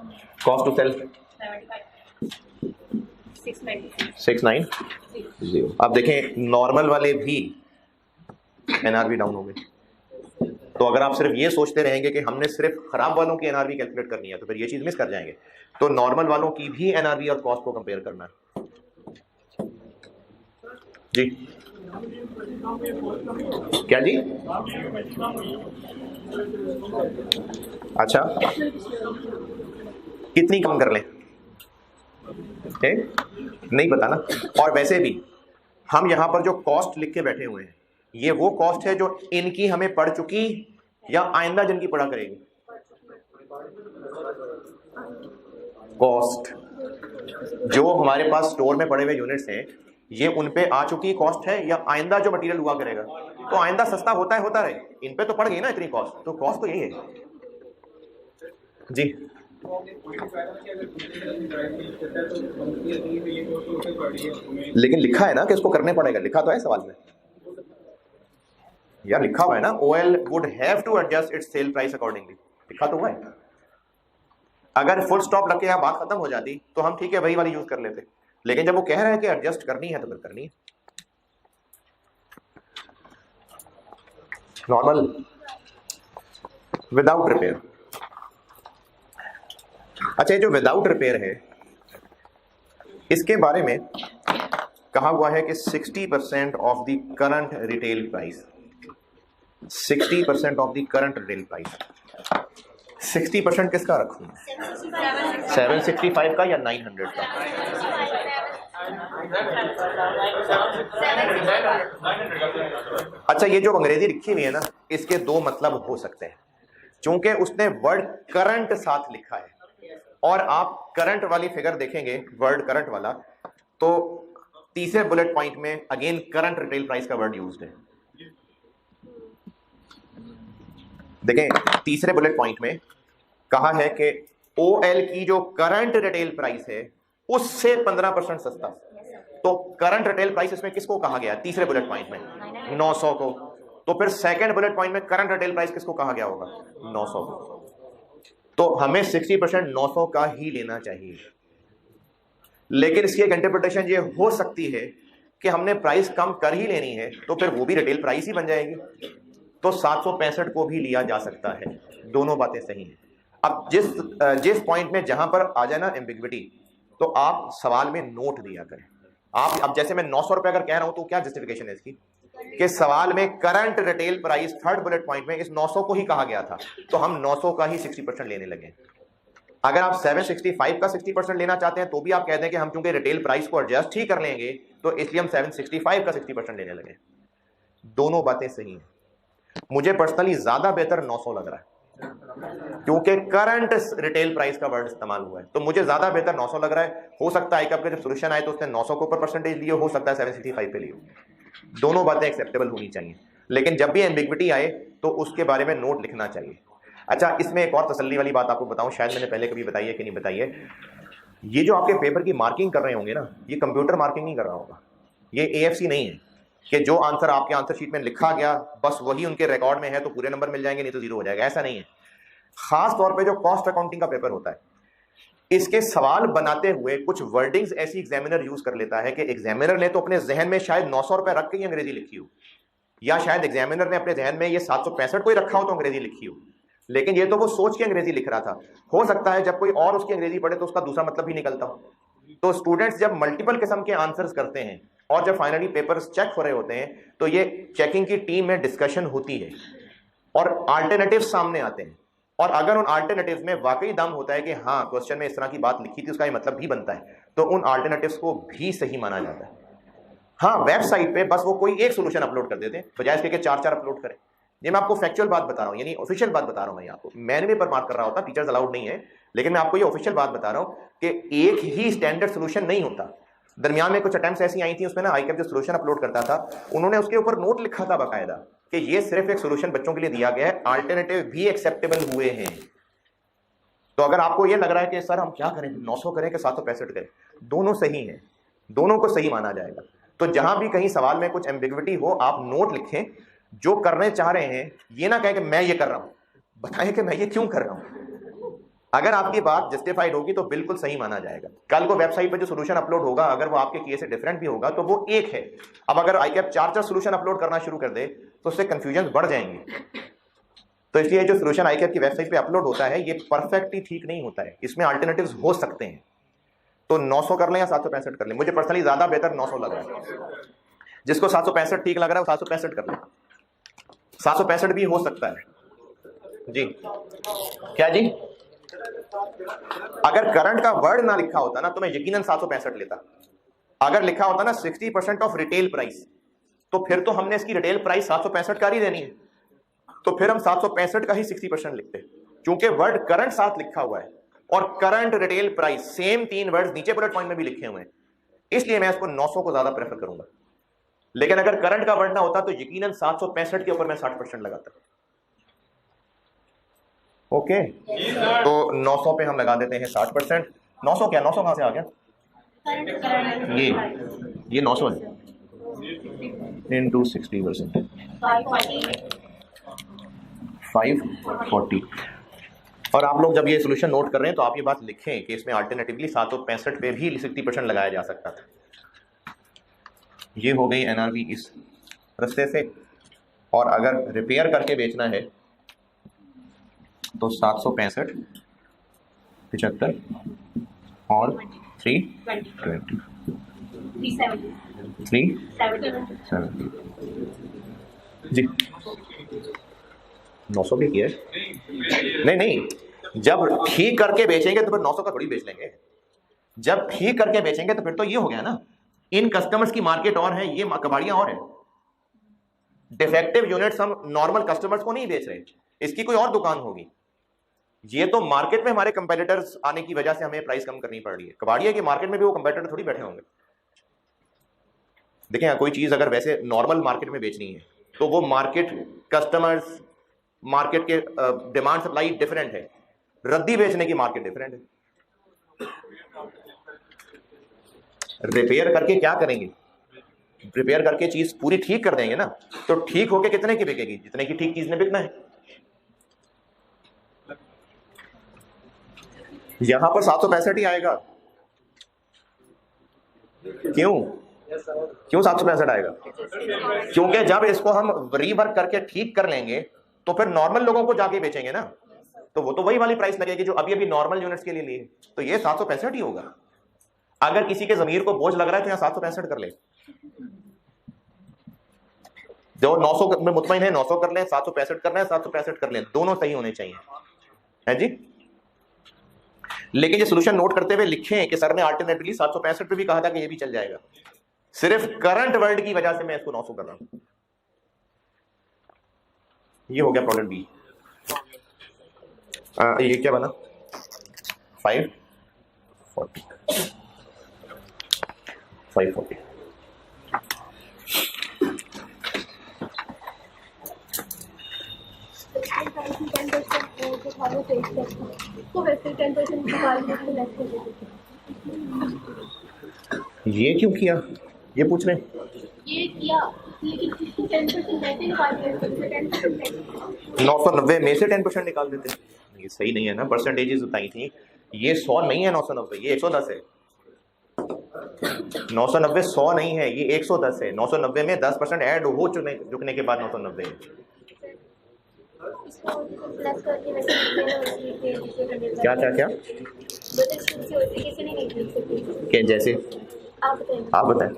Cost to cell 690। अब देखें नॉर्मल वाले भी NRV डाउन हो गए, तो अगर आप सिर्फ ये सोचते रहेंगे कि हमने सिर्फ खराब वालों की NRV कैलकुलेट करनी है, तो फिर ये चीज मिस कर जाएंगे। तो नॉर्मल वालों की भी NRV और कॉस्ट को कंपेयर करना है जी। क्या जी? अच्छा, कितनी कम कर लें? नहीं पता ना। और वैसे भी हम यहां पर जो कॉस्ट लिख के बैठे हुए हैं, ये वो कॉस्ट है जो इनकी हमें पड़ चुकी या आइंदा जिनकी पड़ा करेगी। कॉस्ट जो हमारे पास स्टोर में पड़े हुए यूनिट्स हैं, ये उन पे आ चुकी कॉस्ट है या आइंदा जो मटेरियल हुआ करेगा। तो आइंदा सस्ता होता है, होता रहे, इन पे तो पड़ गई ना इतनी कॉस्ट, तो कॉस्ट तो यही है जी। लेकिन लिखा है ना कि इसको करने पड़ेगा, लिखा तो है सवाल में यार, लिखा हुआ है ना OL would have to adjust its sale price accordingly, लिखा तो हुआ है। अगर फुल स्टॉप लग के यहाँ बात खत्म हो जाती तो हम ठीक है वही वाली यूज कर लेते, लेकिन जब वो कह रहा है कि एडजस्ट करनी है तो फिर करनी है। Normal without repair. अच्छा, ये जो विदाउट रिपेयर है, इसके बारे में कहा हुआ है कि 60% of the current retail price, 60% of the current retail price. 60% किसका रखूं? 765 का या 900 का? अच्छा, ये जो अंग्रेजी लिखी हुई है ना, इसके दो मतलब हो सकते हैं, क्योंकि उसने वर्ड करंट साथ लिखा है, और आप करंट वाली फिगर देखेंगे, वर्ड करंट वाला, तो तीसरे बुलेट पॉइंट में अगेन करंट रिटेल प्राइस का वर्ड यूज्ड है। देखें तीसरे बुलेट पॉइंट में कहा है कि OL की जो करंट रिटेल प्राइस है उससे 15% सस्ता। तो करंट रिटेल प्राइस इसमें किसको कहा गया? तीसरे बुलेट पॉइंट में 900 को। तो फिर सेकंड बुलेट पॉइंट में करंट रिटेल प्राइस किसको कहा गया होगा? 900 को। तो हमें 60% 900 का ही लेना चाहिए, लेकिन इसकी एक इंटरप्रिटेशन ये हो सकती है कि हमने प्राइस कम कर ही लेनी है, तो फिर वो भी रिटेल प्राइस ही बन जाएगी, तो 765 को भी लिया जा सकता है। दोनों बातें सही हैं। अब जिस पॉइंट में जहां पर आ जाए ना एम्बिग्विटी, तो आप सवाल में नोट दिया करें। आप अब जैसे मैं 900 रुपए अगर कह रहा हूं तो क्या जस्टिफिकेशन है इसकी कि सवाल में current retail price third bullet point में इस 900 को ही कहा गया था, तो हम 900 का ही 60% लेने लगे। अगर आप 765 का 60% लेना चाहते हैं तो भी आप कहते हैं कि हम चूंकि रिटेल प्राइस को एडजस्ट ही कर लेंगे, तो इसलिए हम 765 का 60% लेने लगे। दोनों बातें सही हैं। मुझे पर्सनली ज्यादा बेहतर 900 लग रहा है, क्योंकि करंट रिटेल प्राइस का वर्ड इस्तेमाल हुआ है, तो मुझे ज्यादा बेहतर 900 लग रहा है। हो सकता है कि आपके जब सोल्यूशन आए तो उसने 900 के ऊपर परसेंटेज लिए, हो सकता है 765 पे लिए। दोनों बातें एक्सेप्टेबल होनी चाहिए, लेकिन जब भी एम्बिग्विटी आए तो उसके बारे में नोट लिखना चाहिए। अच्छा, इसमें एक और तसल्ली वाली बात आपको बताऊं, शायद मैंने पहले कभी बताई है कि नहीं बताई है। ये जो आपके पेपर की मार्किंग कर रहे होंगे ना, ये कंप्यूटर मार्किंग नहीं कर रहा होगा, ये AFC नहीं है कि जो आंसर आपके आंसर शीट में लिखा गया बस वही उनके रिकॉर्ड में है तो पूरे नंबर मिल जाएंगे, नहीं तो जीरो हो जाएगा। ऐसा नहीं है। खास तौर पे जो कॉस्ट अकाउंटिंग का पेपर होता है, इसके सवाल बनाते हुए कुछ वर्डिंग्स ऐसी एग्जामिनर यूज कर लेता है कि एग्जामिनर ने तो अपने जहन में शायद 900 रुपए रख के ही अंग्रेजी लिखी हो, या शायद एग्जामिनर ने अपने जहन में ये 765 कोई रखा हो तो अंग्रेजी लिखी हो, लेकिन ये तो वो सोच के अंग्रेजी लिख रहा था। हो सकता है जब कोई और उसकी अंग्रेजी पढ़े तो उसका दूसरा मतलब भी निकलता हो। तो स्टूडेंट्स जब मल्टीपल किस्म के आंसर्स करते हैं और जब फाइनली पेपर्स चेक हो रहे होते हैं तो ये चेकिंग की टीम में डिस्कशन होती है और अल्टरनेटिव सामने आते हैं, और अगर उन अल्टरनेटिव्स में वाकई दम होता है कि हाँ क्वेश्चन में इस तरह की बात लिखी थी, उसका ये मतलब भी बनता है, तो उन अल्टरनेटिव्स को भी सही माना जाता है। हाँ, वेबसाइट पे बस वो कोई एक सोल्यूशन अपलोड कर देते हैं बजाय इसके 4-4 अपलोड करें। ये मैं आपको फैक्चुअल बात बता रहा हूँ, यानी ऑफिशियल बात बता रहा हूँ। मैं आपको मैंने भी पर मार्क कर रहा होता, टीचर्स अलाउड नहीं है, लेकिन मैं आपको ये ऑफिशियल बात बता रहा हूँ कि एक ही स्टैंडर्ड सोल्यूशन नहीं होता। दरमियान में कुछ अटेम्प्ट्स ऐसी आई थी, उसमें ना आईकैप जो सोल्यूशन अपलोड करता था उन्होंने उसके ऊपर नोट लिखा था बाकायदा कि ये सिर्फ एक सोल्यूशन बच्चों के लिए दिया गया है, अल्टरनेटिव भी एक्सेप्टेबल हुए हैं। तो अगर आपको ये लग रहा है कि सर हम क्या करें, 900 करें कि 765 करें, दोनों सही हैं, दोनों को सही माना जाएगा। तो जहां भी कहीं सवाल में कुछ एम्बिग्विटी हो आप नोट लिखें, जो करने चाह रहे हैं ये ना कहें कि मैं ये कर रहा हूं, बताएं कि मैं ये क्यों कर रहा हूं। अगर आपकी बात जस्टिफाइड होगी तो बिल्कुल सही माना जाएगा। कल को वेबसाइट पर जो सोल्यूशन अपलोड होगा अगर वो आपके किए से डिफरेंट भी होगा तो वो एक है। अब अगर आईकैप 4-4 सोल्यूशन अपलोड करना शुरू कर दे तो उससे कंफ्यूजन बढ़ जाएंगे। तो इसलिए जो सोल्यूशन आईकैप की वेबसाइट पे अपलोड होता है ये परफेक्टली ठीक नहीं होता है, इसमें अल्टरनेटिव्स हो सकते हैं। तो 900 कर लें या 765 कर लें, मुझे पर्सनली ज्यादा बेहतर 900 लग रहा है। जिसको 765 ठीक लग रहा है वो 765 कर लें, 765 भी हो सकता है जी। क्या जी? अगर करंट का वर्ड ना लिखा होता ना तो मैं यकीनन 765 लेता। अगर लिखा होता ना 60% ऑफ रिटेल प्राइस, तो फिर तो हमने इसकी रिटेल प्राइस 765 का ही देनी है, तो फिर हम 765 का ही 60% लिखते। क्योंकि वर्ड करंट साथ लिखा हुआ है और current retail price same 3 words नीचे बुलेट पॉइंट में भी लिखे हुए हैं, इसलिए मैं इसको 900 को ज्यादा प्रेफर करूंगा। लेकिन अगर करंट का वर्ड ना होता तो यकीनन 765 के ऊपर मैं 60% लगाता। ओके, तो 900 पे हम लगा देते हैं 60%। 900 क्या, 900 कहां से आ गया? ये 900 है इंटू 60%, 540। और आप लोग जब ये सोल्यूशन नोट कर रहे हैं तो आप ये बात लिखें कि इसमें अल्टरनेटिवली 765 पे भी 60% लगाया जा सकता था। ये हो गई एनआरवी इस रास्ते से, और अगर रिपेयर करके बेचना है तो 765, 75 और 320, 370 जी। 900 भी किया है? नहीं, जब ठीक करके बेचेंगे तो फिर 900 का थोड़ी बेच लेंगे। जब ठीक करके बेचेंगे तो फिर तो ये हो गया ना, इन कस्टमर्स की मार्केट और है, ये कबाड़ियां और है। डिफेक्टिव यूनिट्स हम नॉर्मल कस्टमर्स को नहीं बेच रहे, इसकी कोई और दुकान होगी। ये तो मार्केट में हमारे कंपेटिटर्स आने की वजह से हमें प्राइस कम करनी पड़ रही है। कबाड़िया की मार्केट में भी वो कंपेटिटर थोड़ी बैठे होंगे। देखें, कोई चीज अगर वैसे नॉर्मल मार्केट में बेचनी है तो वो मार्केट कस्टमर्स, मार्केट के डिमांड सप्लाई डिफरेंट है, रद्दी बेचने की मार्केट डिफरेंट है। रिपेयर करके क्या करेंगे? रिपेयर करके चीज पूरी ठीक कर देंगे ना, तो ठीक होके कितने की बिकेगी? जितने की ठीक चीज ने बिकना है। यहां पर 765 ही आएगा। क्यों 765 आएगा? क्योंकि जब इसको हम रीवर्क करके ठीक कर लेंगे तो फिर नॉर्मल लोगों को जाके बेचेंगे ना, तो वो तो वही वाली प्राइस लगेगी जो अभी नॉर्मल यूनिट्स के लिए लिए, तो ये 765 ही होगा। अगर किसी के जमीर को बोझ लग रहा है तो यहाँ 765 कर ले। जो 900 में मुतमईन है 900 कर लें, 765 करना है 765 कर लें, दोनों सही होने चाहिए, है जी। लेकिन ये सोल्यूशन नोट करते हुए लिखें कि सर ने अल्टरनेटिवली 765 पे भी कहा था कि ये भी चल जाएगा, सिर्फ करंट वर्ल्ड की वजह से मैं इसको 900 कर रहा हूं। ये हो गया प्रॉब्लम बी। ये क्या बना? 540। ये क्यों किया? ये पूछ रहे हैं। ये किया 990 में से 10% निकाल देते हैं। ये सही नहीं है ना, परसेंटेजेस बताई थी ये 100 नहीं है 990, ये 110 है। 990 100 नहीं है, ये 110 है। 990 में 10% ऐड हो चुकने के बाद 990 है। इसको प्लस करके वैसे क्या क्या क्या किसी ने नहीं लिख सकती। क्या जैसे आप बताएं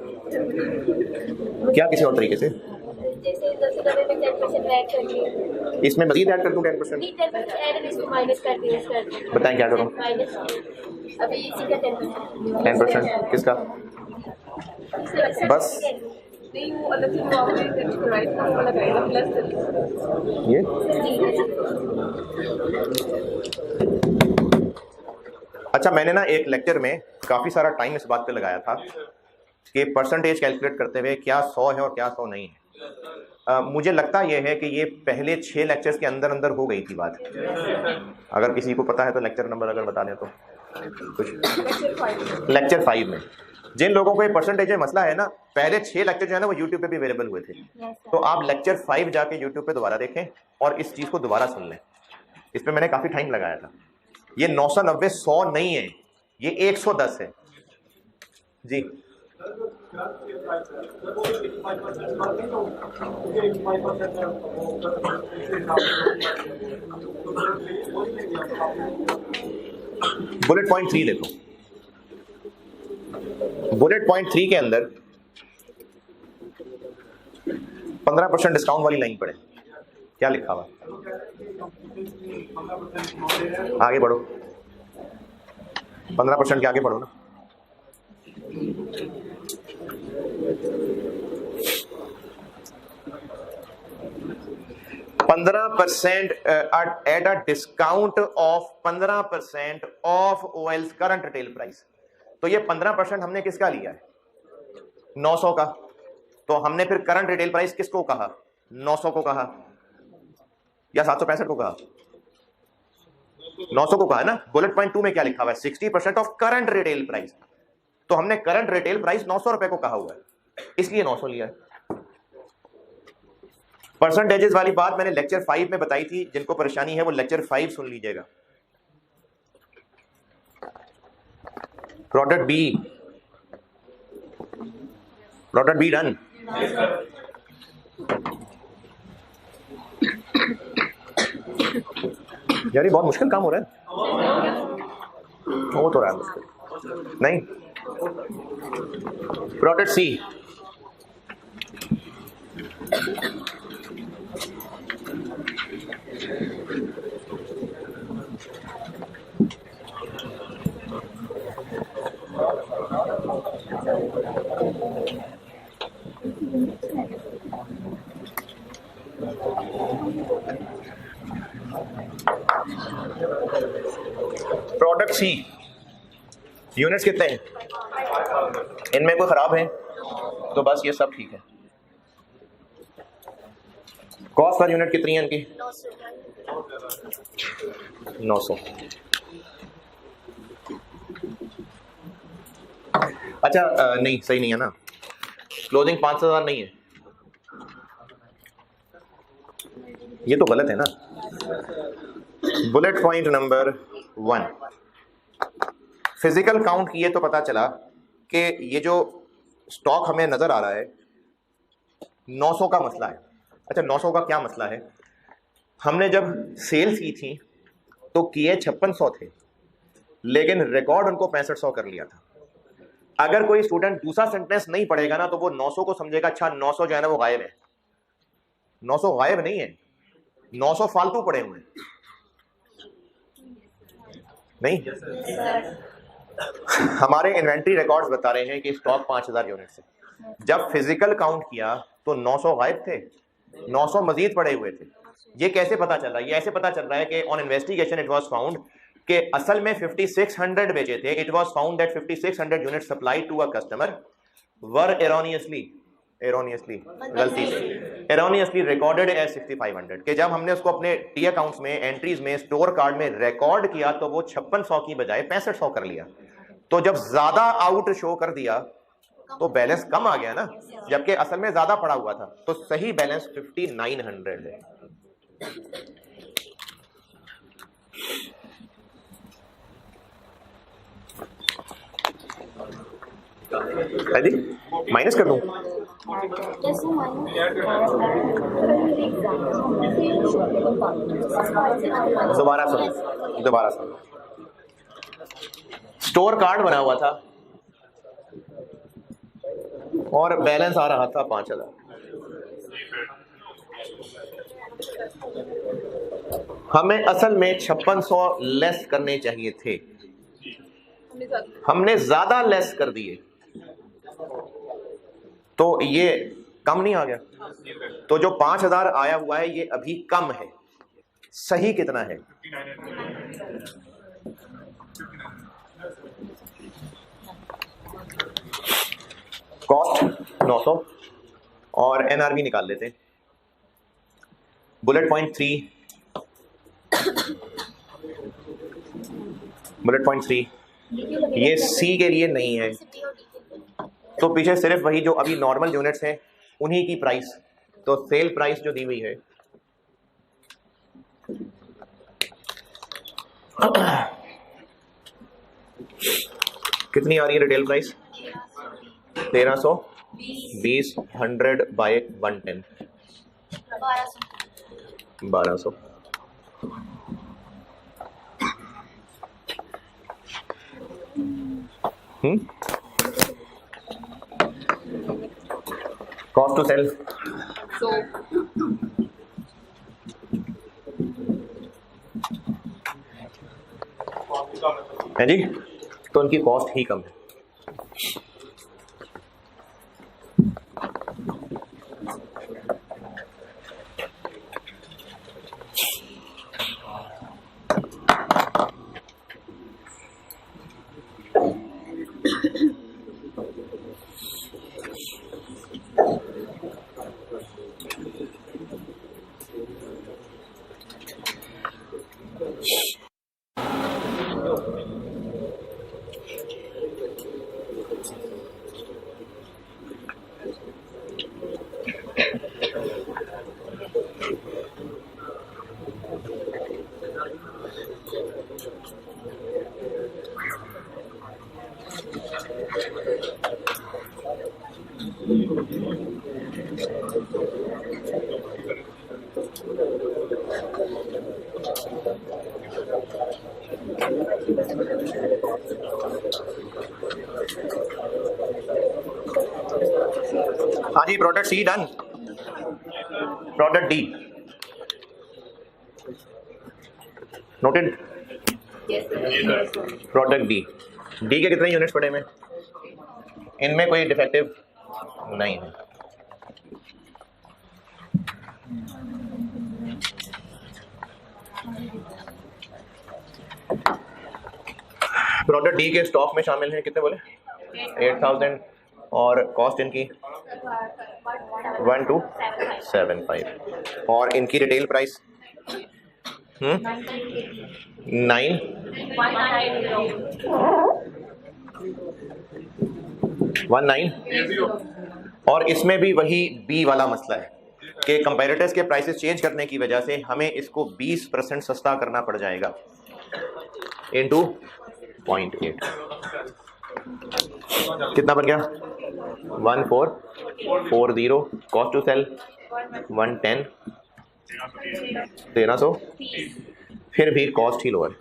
क्या किसी और तरीके से? जैसे 10 पे 10% ऐड कर दिए, इसमें मजीद ऐड कर दूं 10%? नहीं 10% ऐड इसको माइनस कर दिए। बताएं क्या करूं? माइनस अभी इसी का 10%। 10% किसका? बस नहीं वो अलग से लगाएगा प्लस ये अच्छा, मैंने ना एक लेक्चर में काफ़ी सारा टाइम इस बात पे लगाया था कि परसेंटेज कैलकुलेट करते हुए क्या 100 है और क्या 100 नहीं है। मुझे लगता यह है कि ये पहले 6 लेक्चर्स के अंदर अंदर हो गई थी बात। अगर किसी को पता है तो लेक्चर नंबर अगर बता दें तो कुछ। लेक्चर 5 में जिन लोगों को ये परसेंटेज में मसला है ना, पहले 6 लेक्चर जो है ना वो यूट्यूब पे भी अवेलेबल हुए थे। तो आप लेक्चर 5 जाके यूट्यूब पे दोबारा देखें और इस चीज़ को दोबारा सुन लें। इस पर मैंने काफ़ी टाइम लगाया था। ये 990 100 नहीं है, ये 110 है जी। बुलेट पॉइंट 3 देखो, बुलेट पॉइंट 3 के अंदर 15% डिस्काउंट वाली लाइन पड़े, क्या लिखा हुआ? आगे बढ़ो, 15% के आगे बढ़ो ना। At a discount of 15% off ओएल्स करंट रिटेल प्राइस। तो ये 15% हमने किसका लिया है? 900 का। तो हमने फिर करंट रिटेल प्राइस किसको कहा? 900 को कहा या 765 को कहा? 900 को कहा ना। बुलेट पॉइंट 2 में क्या लिखा हुआ है? 60% ऑफ करंट रिटेल प्राइस। तो हमने करंट रिटेल प्राइस 900 रुपए को कहा हुआ है, इसलिए 900 लिया है। परसेंटेजेस वाली बात मैंने लेक्चर 5 में बताई थी, जिनको परेशानी है वो लेक्चर 5 सुन लीजिएगा। Product be done. यार ये बहुत मुश्किल काम हो रहा है। हो तो रहा है मुश्किल नहीं। Product C, product C units कितने हैं? इनमें कोई खराब है तो बस ये सब ठीक है। कॉस्ट पर यूनिट कितनी है इनकी? 900। अच्छा नहीं सही नहीं है ना, क्लोजिंग 5000 नहीं है, ये तो गलत है ना। Bullet point number 1 physical count किए तो पता चला कि ये जो स्टॉक हमें नजर आ रहा है 900 का मसला है। अच्छा 900 का क्या मसला है? हमने जब सेल्स की थी तो किए 5600 थे, लेकिन रिकॉर्ड उनको 6500 कर लिया था। अगर कोई स्टूडेंट दूसरा सेंटेंस नहीं पढ़ेगा ना तो वो 900 को समझेगा अच्छा 900 जो है ना वो गायब है। 900 गायब नहीं है, 900 फालतू पड़े हुए हैं। नहीं, हमारे इन्वेंट्री रिकॉर्ड्स बता रहे हैं कि स्टॉक 5000 यूनिट से। जब फिजिकल काउंट किया तो 900 गायब थे, 900 मजीद पड़े हुए थे। ये कैसे पता चल रहा है? ये ऐसे पता चल रहा है कि on investigation it was found कि असल में 5600 बेचे थे। It was found that 5600 unit supplied to a customer were erroneously गलती से एरोनियसली रिकॉर्डेड एज 6500 कि जब हमने उसको अपने टी अकाउंट्स में एंट्रीज में स्टोर कार्ड में रिकॉर्ड किया तो वो 5600 की बजाय 6500 कर लिया। तो जब ज्यादा आउट शो कर दिया तो बैलेंस कम आ गया ना, जबकि असल में ज्यादा पड़ा हुआ था। तो सही बैलेंस 5900 है। है जी, माइनस कर दूँ? जैसे दोबारा सुन, दोबारा सुन। स्टोर कार्ड बना हुआ था और बैलेंस आ रहा था 5,000। हमें असल में 5600 लेस करने चाहिए थे, हमने ज्यादा लेस कर दिए, तो ये कम नहीं आ गया? तो जो 5,000 आया हुआ है ये अभी कम है। सही कितना है? कॉस्ट 900 और एनआरवी निकाल लेते हैं। बुलेट पॉइंट 3, बुलेट पॉइंट 3 ये सी के लिए नहीं है, तो पीछे सिर्फ वही जो अभी नॉर्मल यूनिट्स हैं उन्हीं की प्राइस, तो सेल प्राइस जो दी हुई है कितनी आ रही है? Retail price 1320, 100 by 110, 1200। Cost to sell है जी, तो उनकी कॉस्ट ही कम है। हाँ जी, product C done. Product D noted. Product D, D के कितने यूनिट्स पड़े में? इनमें कोई डिफेक्टिव नहीं है। प्रोडक्ट डी के स्टॉक में शामिल हैं कितने बोले? 8000 और कॉस्ट इनकी 1275 और इनकी रिटेल प्राइस 919। और इसमें भी वही बी वाला मसला है कि कंपैरेटर्स के प्राइसेस चेंज करने की वजह से हमें इसको 20% सस्ता करना पड़ जाएगा इनटू 0.8। कितना बन गया? 1440। कॉस्ट टू सेल 110, 1300, फिर भी कॉस्ट ही लोअर।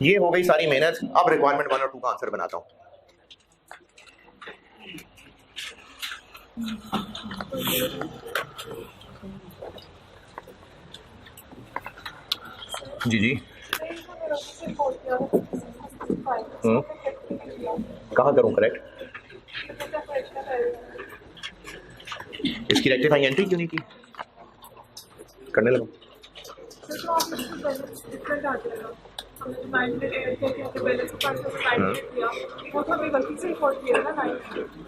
ये हो गई सारी मेहनत। अब रिक्वायरमेंट 1 और 2 का आंसर बनाता हूं। जी जी, कहाँ करूं करेक्ट? इसकी रेक्टिफाइंग एंट्री क्यों नहीं की? करने लगा।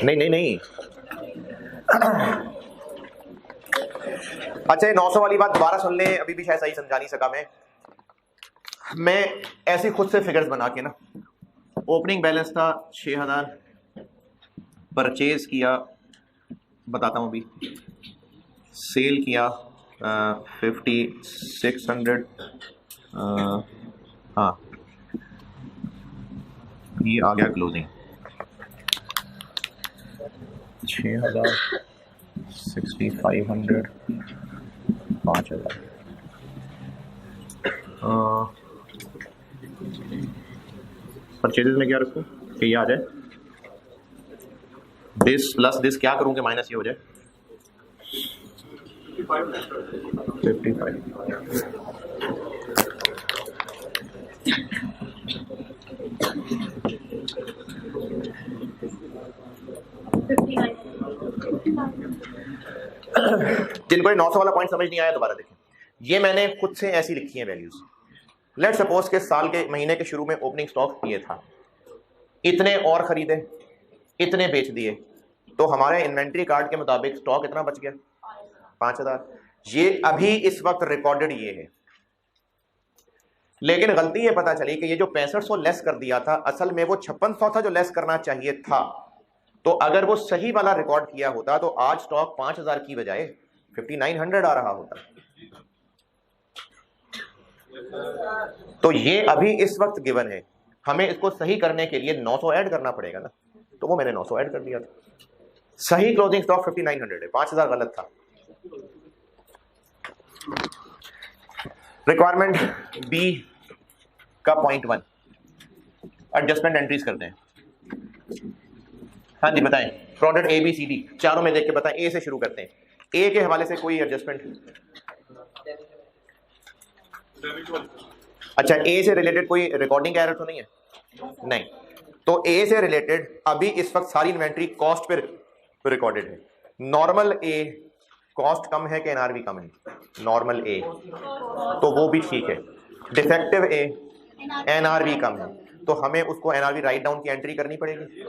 नहीं नहीं नहीं, अच्छा 900 वाली बात दोबारा सुन ले, अभी भी शायद सही समझा नहीं सका मैं ऐसे खुद से फिगर्स बना के ना। ओपनिंग बैलेंस था 6000, परचेज किया बताता हूं अभी, सेल किया 5600, हाँ ये आ गया क्लोजिंग 6000, 6500, 5000। परचेजेस में क्या रखूँ कि ये आ जाए, दिस प्लस दिस क्या करूँ कि माइनस ये हो जाए 55। जिनको ये 900 वाला पॉइंट समझ नहीं आया दोबारा देखें, ये मैंने खुद से ऐसी लिखी है वैल्यूज। लेट सपोज के साल के महीने के शुरू में ओपनिंग स्टॉक ये था, इतने और खरीदे, इतने बेच दिए, तो हमारे इन्वेंट्री कार्ड के मुताबिक स्टॉक इतना बच गया 5000। ये अभी इस वक्त रिकॉर्डेड ये है, लेकिन गलती ये पता चली कि ये जो 6500 लेस कर दिया था असल में वो 5600 था जो लेस करना चाहिए था। तो अगर वो सही वाला रिकॉर्ड किया होता तो आज स्टॉक 5000 की बजाय 5900 आ रहा होता। तो ये अभी इस वक्त गिवन है, हमें इसको सही करने के लिए 900 ऐड करना पड़ेगा ना, तो वो मैंने 900 ऐड कर दिया था। सही क्लोजिंग स्टॉक 5900 है, 5000 गलत था। रिक्वायरमेंट बी का पॉइंट 1 एडजस्टमेंट एंट्रीज करते हैं। हाँ जी बताएं, product A B C D चारों में देख के बताएं, ए से शुरू करते हैं। ए के हवाले से कोई एडजस्टमेंट? अच्छा, ए से रिलेटेड कोई रिकॉर्डिंग एरर तो नहीं है? नहीं। तो ए से रिलेटेड अभी इस वक्त सारी इन्वेंट्री कॉस्ट पे रिकॉर्डेड है। नॉर्मल ए कॉस्ट कम है कि एनआरवी कम है? नॉर्मल ए, तो वो भी ठीक है। डिफेक्टिव ए एनआरवी कम है, तो हमें उसको एनआरवी राइट डाउन की एंट्री करनी पड़ेगी।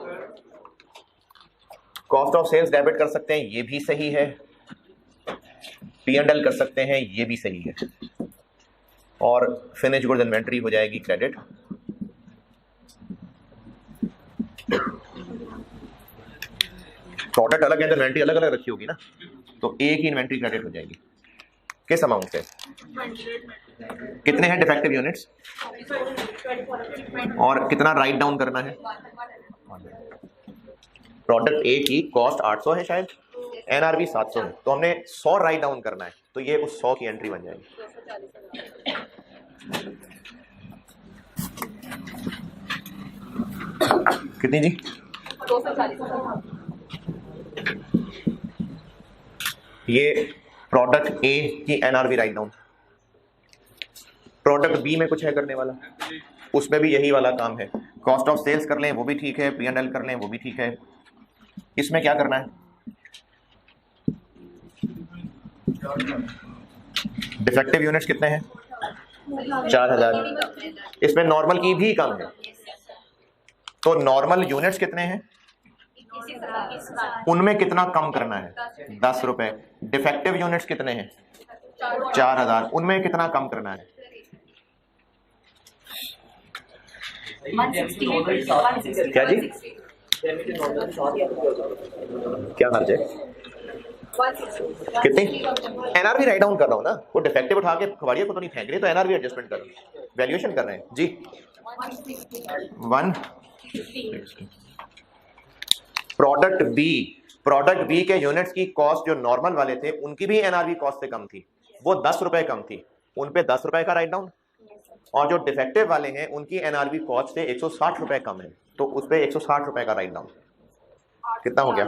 कॉस्ट ऑफ सेल्स डेबिट कर सकते हैं, ये भी सही है। P&L कर सकते हैं, ये भी सही है। और फिनिश गुड्स इन्वेंट्री हो जाएगी क्रेडिट। प्रोडक्ट अलग है तो इन्वेंट्री अलग अलग रखी होगी ना, तो एक ही इन्वेंट्री क्रेडिट हो जाएगी। किस अमाउंट से? कितने हैं डिफेक्टिव यूनिट्स और कितना राइट डाउन करना है? प्रोडक्ट ए की कॉस्ट 800 है शायद, एनआरवी 700 है, तो हमने 100 राइट डाउन करना है, तो ये उस 100 की एंट्री बन जाएगी। कितनी जी? 240। ये प्रोडक्ट ए की NRV write down. Product B में कुछ है करने वाला, उसमें भी यही वाला काम है। कॉस्ट ऑफ सेल्स कर लें वो भी ठीक है, P&L कर लें वो भी ठीक है। इसमें क्या करना है? डिफेक्टिव यूनिट्स कितने हैं? 4000। इसमें नॉर्मल की भी कम है, तो नॉर्मल यूनिट्स कितने हैं? उनमें कितना कम करना है? 10 रुपए। डिफेक्टिव यूनिट्स कितने हैं? 4000, उनमें कितना कम करना है? 160। क्या जी? क्या खर्च है? कितनी? एनआरवी राइट डाउन कर रहा हूँ ना, वो डिफेक्टिव उठा के खबाड़िया को तो नहीं फेंक रही, तो एनआरवी एडजस्टमेंट कर रहा हूँ, वैल्यूएशन कर रहे हैं जी। 160। प्रोडक्ट बी के यूनिट्स की कॉस्ट जो नॉर्मल वाले थे उनकी भी एनआरवी कॉस्ट से कम थी, वो 10 रुपए कम थी, उन पे 10 रुपए का राइट डाउन। और जो डिफेक्टिव वाले हैं उनकी एनआरवी कॉस्ट से 160 रुपए कम है, तो उस पे 160 रुपए का राइट डाउन। कितना हो गया?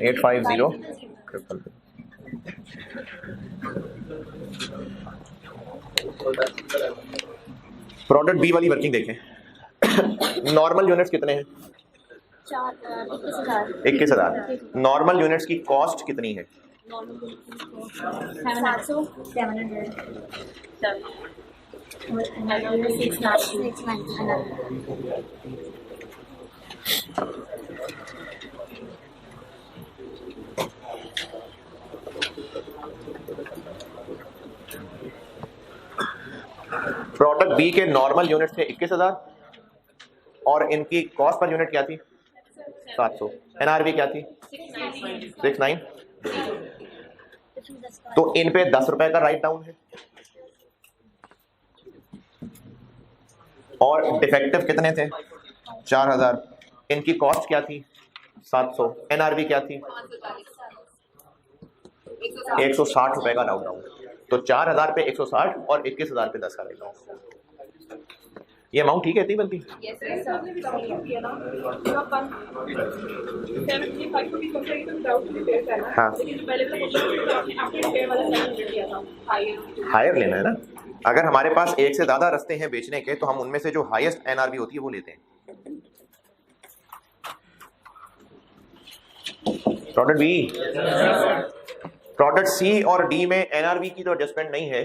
850। प्रोडक्ट बी वाली वर्किंग देखें। नॉर्मल यूनिट्स कितने हैं? 21,000। नॉर्मल यूनिट्स की कॉस्ट कितनी है? 700, 700, 690। प्रोडक्ट बी के नॉर्मल यूनिट थे 21,000 और इनकी कॉस्ट पर यूनिट क्या थी? 700। एनआरवी क्या थी? 69। इसमें 10 का तो इन पे 10 रुपए का राइट डाउन है। और डिफेक्टिव कितने थे? 4000। इनकी कॉस्ट क्या थी? 700। एनआरवी क्या थी? 160 रुपए का राउट डाउन। तो 4000 पे 160 और 21000 पे 10 का राइट डाउन। ये अमाउंट ठीक है? इतनी बनती? हाँ, हायर लेना है ना। अगर हमारे पास एक से ज्यादा रास्ते हैं बेचने के तो हम उनमें से जो हाईएस्ट एनआरवी होती है वो लेते हैं। प्रोडक्ट बी, प्रोडक्ट सी और डी में एनआरवी की तो एडजस्टमेंट नहीं है,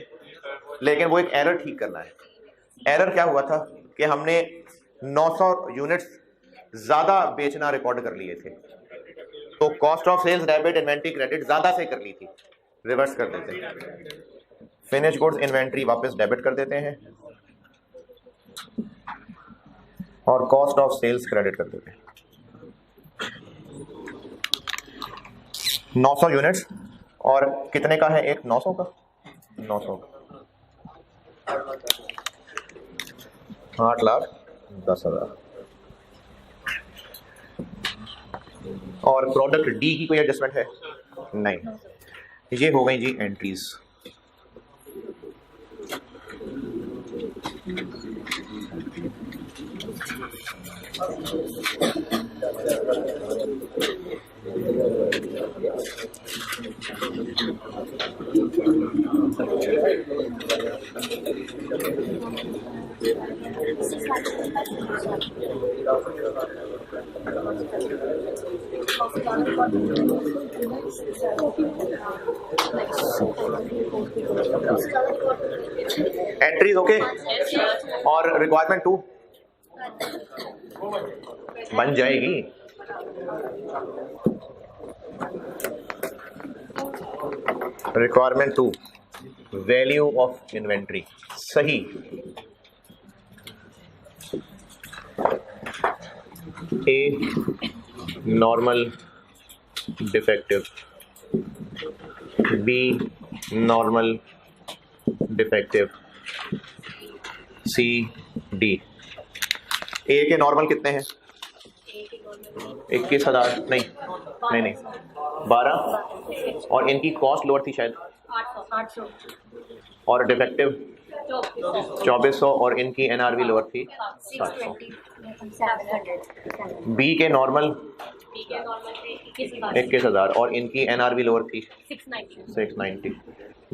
लेकिन वो एक एरर ठीक करना है। एरर क्या हुआ था कि हमने 900 यूनिट्स ज्यादा बेचना रिकॉर्ड कर लिए थे, तो cost of sales debit inventory credit ज्यादा से कर ली थी। रिवर्स कर देते हैं, फिनिश गुड्स इन्वेंट्री वापस डेबिट कर देते हैं और कॉस्ट ऑफ सेल्स क्रेडिट कर देते हैं। 900 यूनिट्स और कितने का है एक? 900 का। 900 8,10,000। और प्रोडक्ट डी की कोई एडजस्टमेंट है? नहीं। ये हो गई जी एंट्रीज। Entries okay. और रिक्वायरमेंट 2 बन जाएगी। रिक्वायरमेंट 2 वैल्यू ऑफ इन्वेंट्री सही। A normal defective, B normal defective, C D. A के नॉर्मल कितने हैं? 21,000 नहीं 12। और इनकी कॉस्ट लोअर थी शायद 800 और डिफेक्टिव 2400 और इनकी एनआरवी लोअर थी 700। 700 बी के नॉर्मल 21,000 और इनकी एनआरवी लोअर थी 690।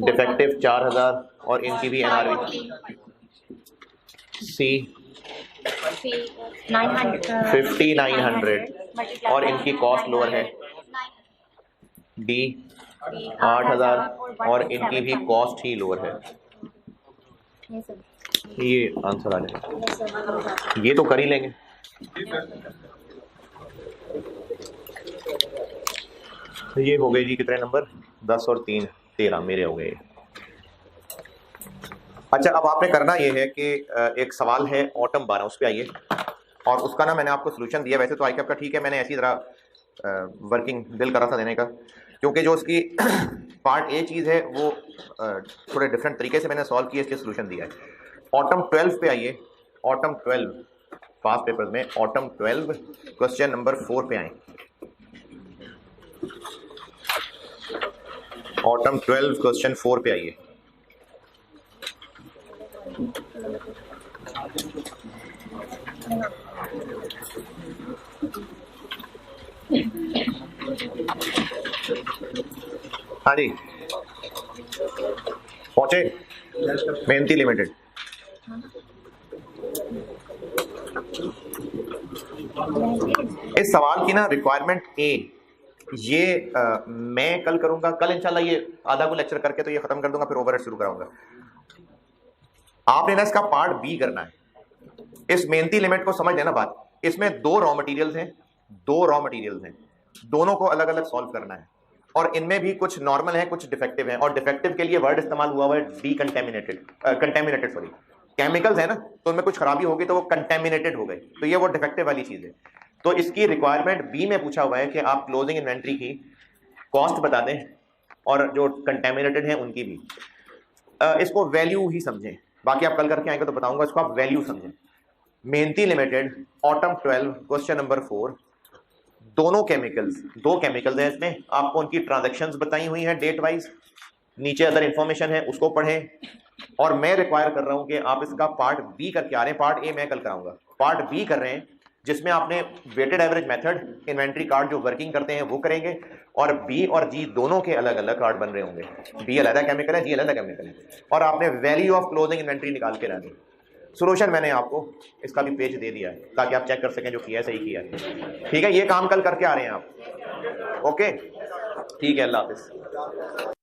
डिफेक्टिव 4000 और इनकी भी एनआरवी। सी 5900 और इनकी कॉस्ट लोअर है। डी 8000 और इनकी भी कॉस्ट ही लोअर है। ये आंसर आ जाएगा। ये तो कर ही लेंगे। ये हो गए जी कितने नंबर? 10 और 3 13 मेरे हो गए। अच्छा, अब आपने करना ये है कि एक सवाल है ऑटम 12 उस पर आइए और उसका ना मैंने आपको सोल्यूशन दिया। वैसे तो आईकैप का ठीक है, मैंने ऐसी तरह वर्किंग दिल कर रहा था देने का, क्योंकि जो उसकी पार्ट ए चीज़ है वो थोड़े डिफरेंट तरीके से मैंने सॉल्व किया, इसके सोल्यूशन दिया है। ऑटम 12 पे आइए। ऑटम 12 पास पेपर्स में ऑटम 12 क्वेश्चन नंबर 4 पे आए। ऑटम 12 क्वेश्चन 4 पे आइए। हाँ जी पहुंचे? मेहनती लिमिटेड। इस सवाल की ना रिक्वायरमेंट ए, ये मैं कल करूंगा। कल इंशाल्लाह ये आधा को लेक्चर करके तो ये खत्म कर दूंगा, फिर ओवरहेड शुरू कराऊंगा। आपने ना इसका पार्ट बी करना है। इस मेहनती लिमिट को समझ लेना बात। इसमें 2 रॉ मटेरियल्स हैं, 2 रॉ मटेरियल्स हैं, दोनों को अलग अलग सॉल्व करना है और इनमें भी कुछ नॉर्मल है कुछ डिफेक्टिव है। और डिफेक्टिव के लिए वर्ड इस्तेमाल हुआ है डीकंटेमिनेटेड, कंटेमिनेटेड सॉरी। केमिकल्स है ना, तो उनमें कुछ खराबी होगी तो वो कंटेमिनेटेड हो गए, तो ये वो डिफेक्टिव वाली चीज है। तो इसकी रिक्वायरमेंट बी में पूछा हुआ है कि आप क्लोजिंग इन्वेंट्री की कॉस्ट बता दें और जो कंटेमिनेटेड हैं उनकी भी। इसको वैल्यू ही समझें, बाकी आप कल करके आएंगे तो बताऊंगा, इसको आप वैल्यू समझें। मेहनती लिमिटेड ऑटम 12 क्वेश्चन नंबर 4, दोनों केमिकल्स, 2 केमिकल्स हैं इसमें, आपको उनकी ट्रांजैक्शंस बताई हुई हैं डेट वाइज, नीचे अदर इंफॉर्मेशन है उसको पढ़ें। और मैं रिक्वायर कर रहा हूं कि आप इसका पार्ट बी करके आ रहे हैं, पार्ट ए मैं कल कराऊंगा, पार्ट बी कर रहे हैं जिसमें आपने weighted average method, inventory card जो वर्किंग करते हैं वो करेंगे, और बी और जी दोनों के अलग अलग कार्ड बन रहे होंगे। बी अलग केमिकल है, जी अलग केमिकल है, और आपने वैल्यू ऑफ क्लोजिंग इन्वेंट्री निकाल के लानी। सोल्यूशन मैंने आपको इसका भी पेज दे दिया है ताकि आप चेक कर सकें जो किया है सही किया है। ठीक है, ये काम कल करके आ रहे हैं आप। ओके, ठीक है, अल्लाह हाफिज।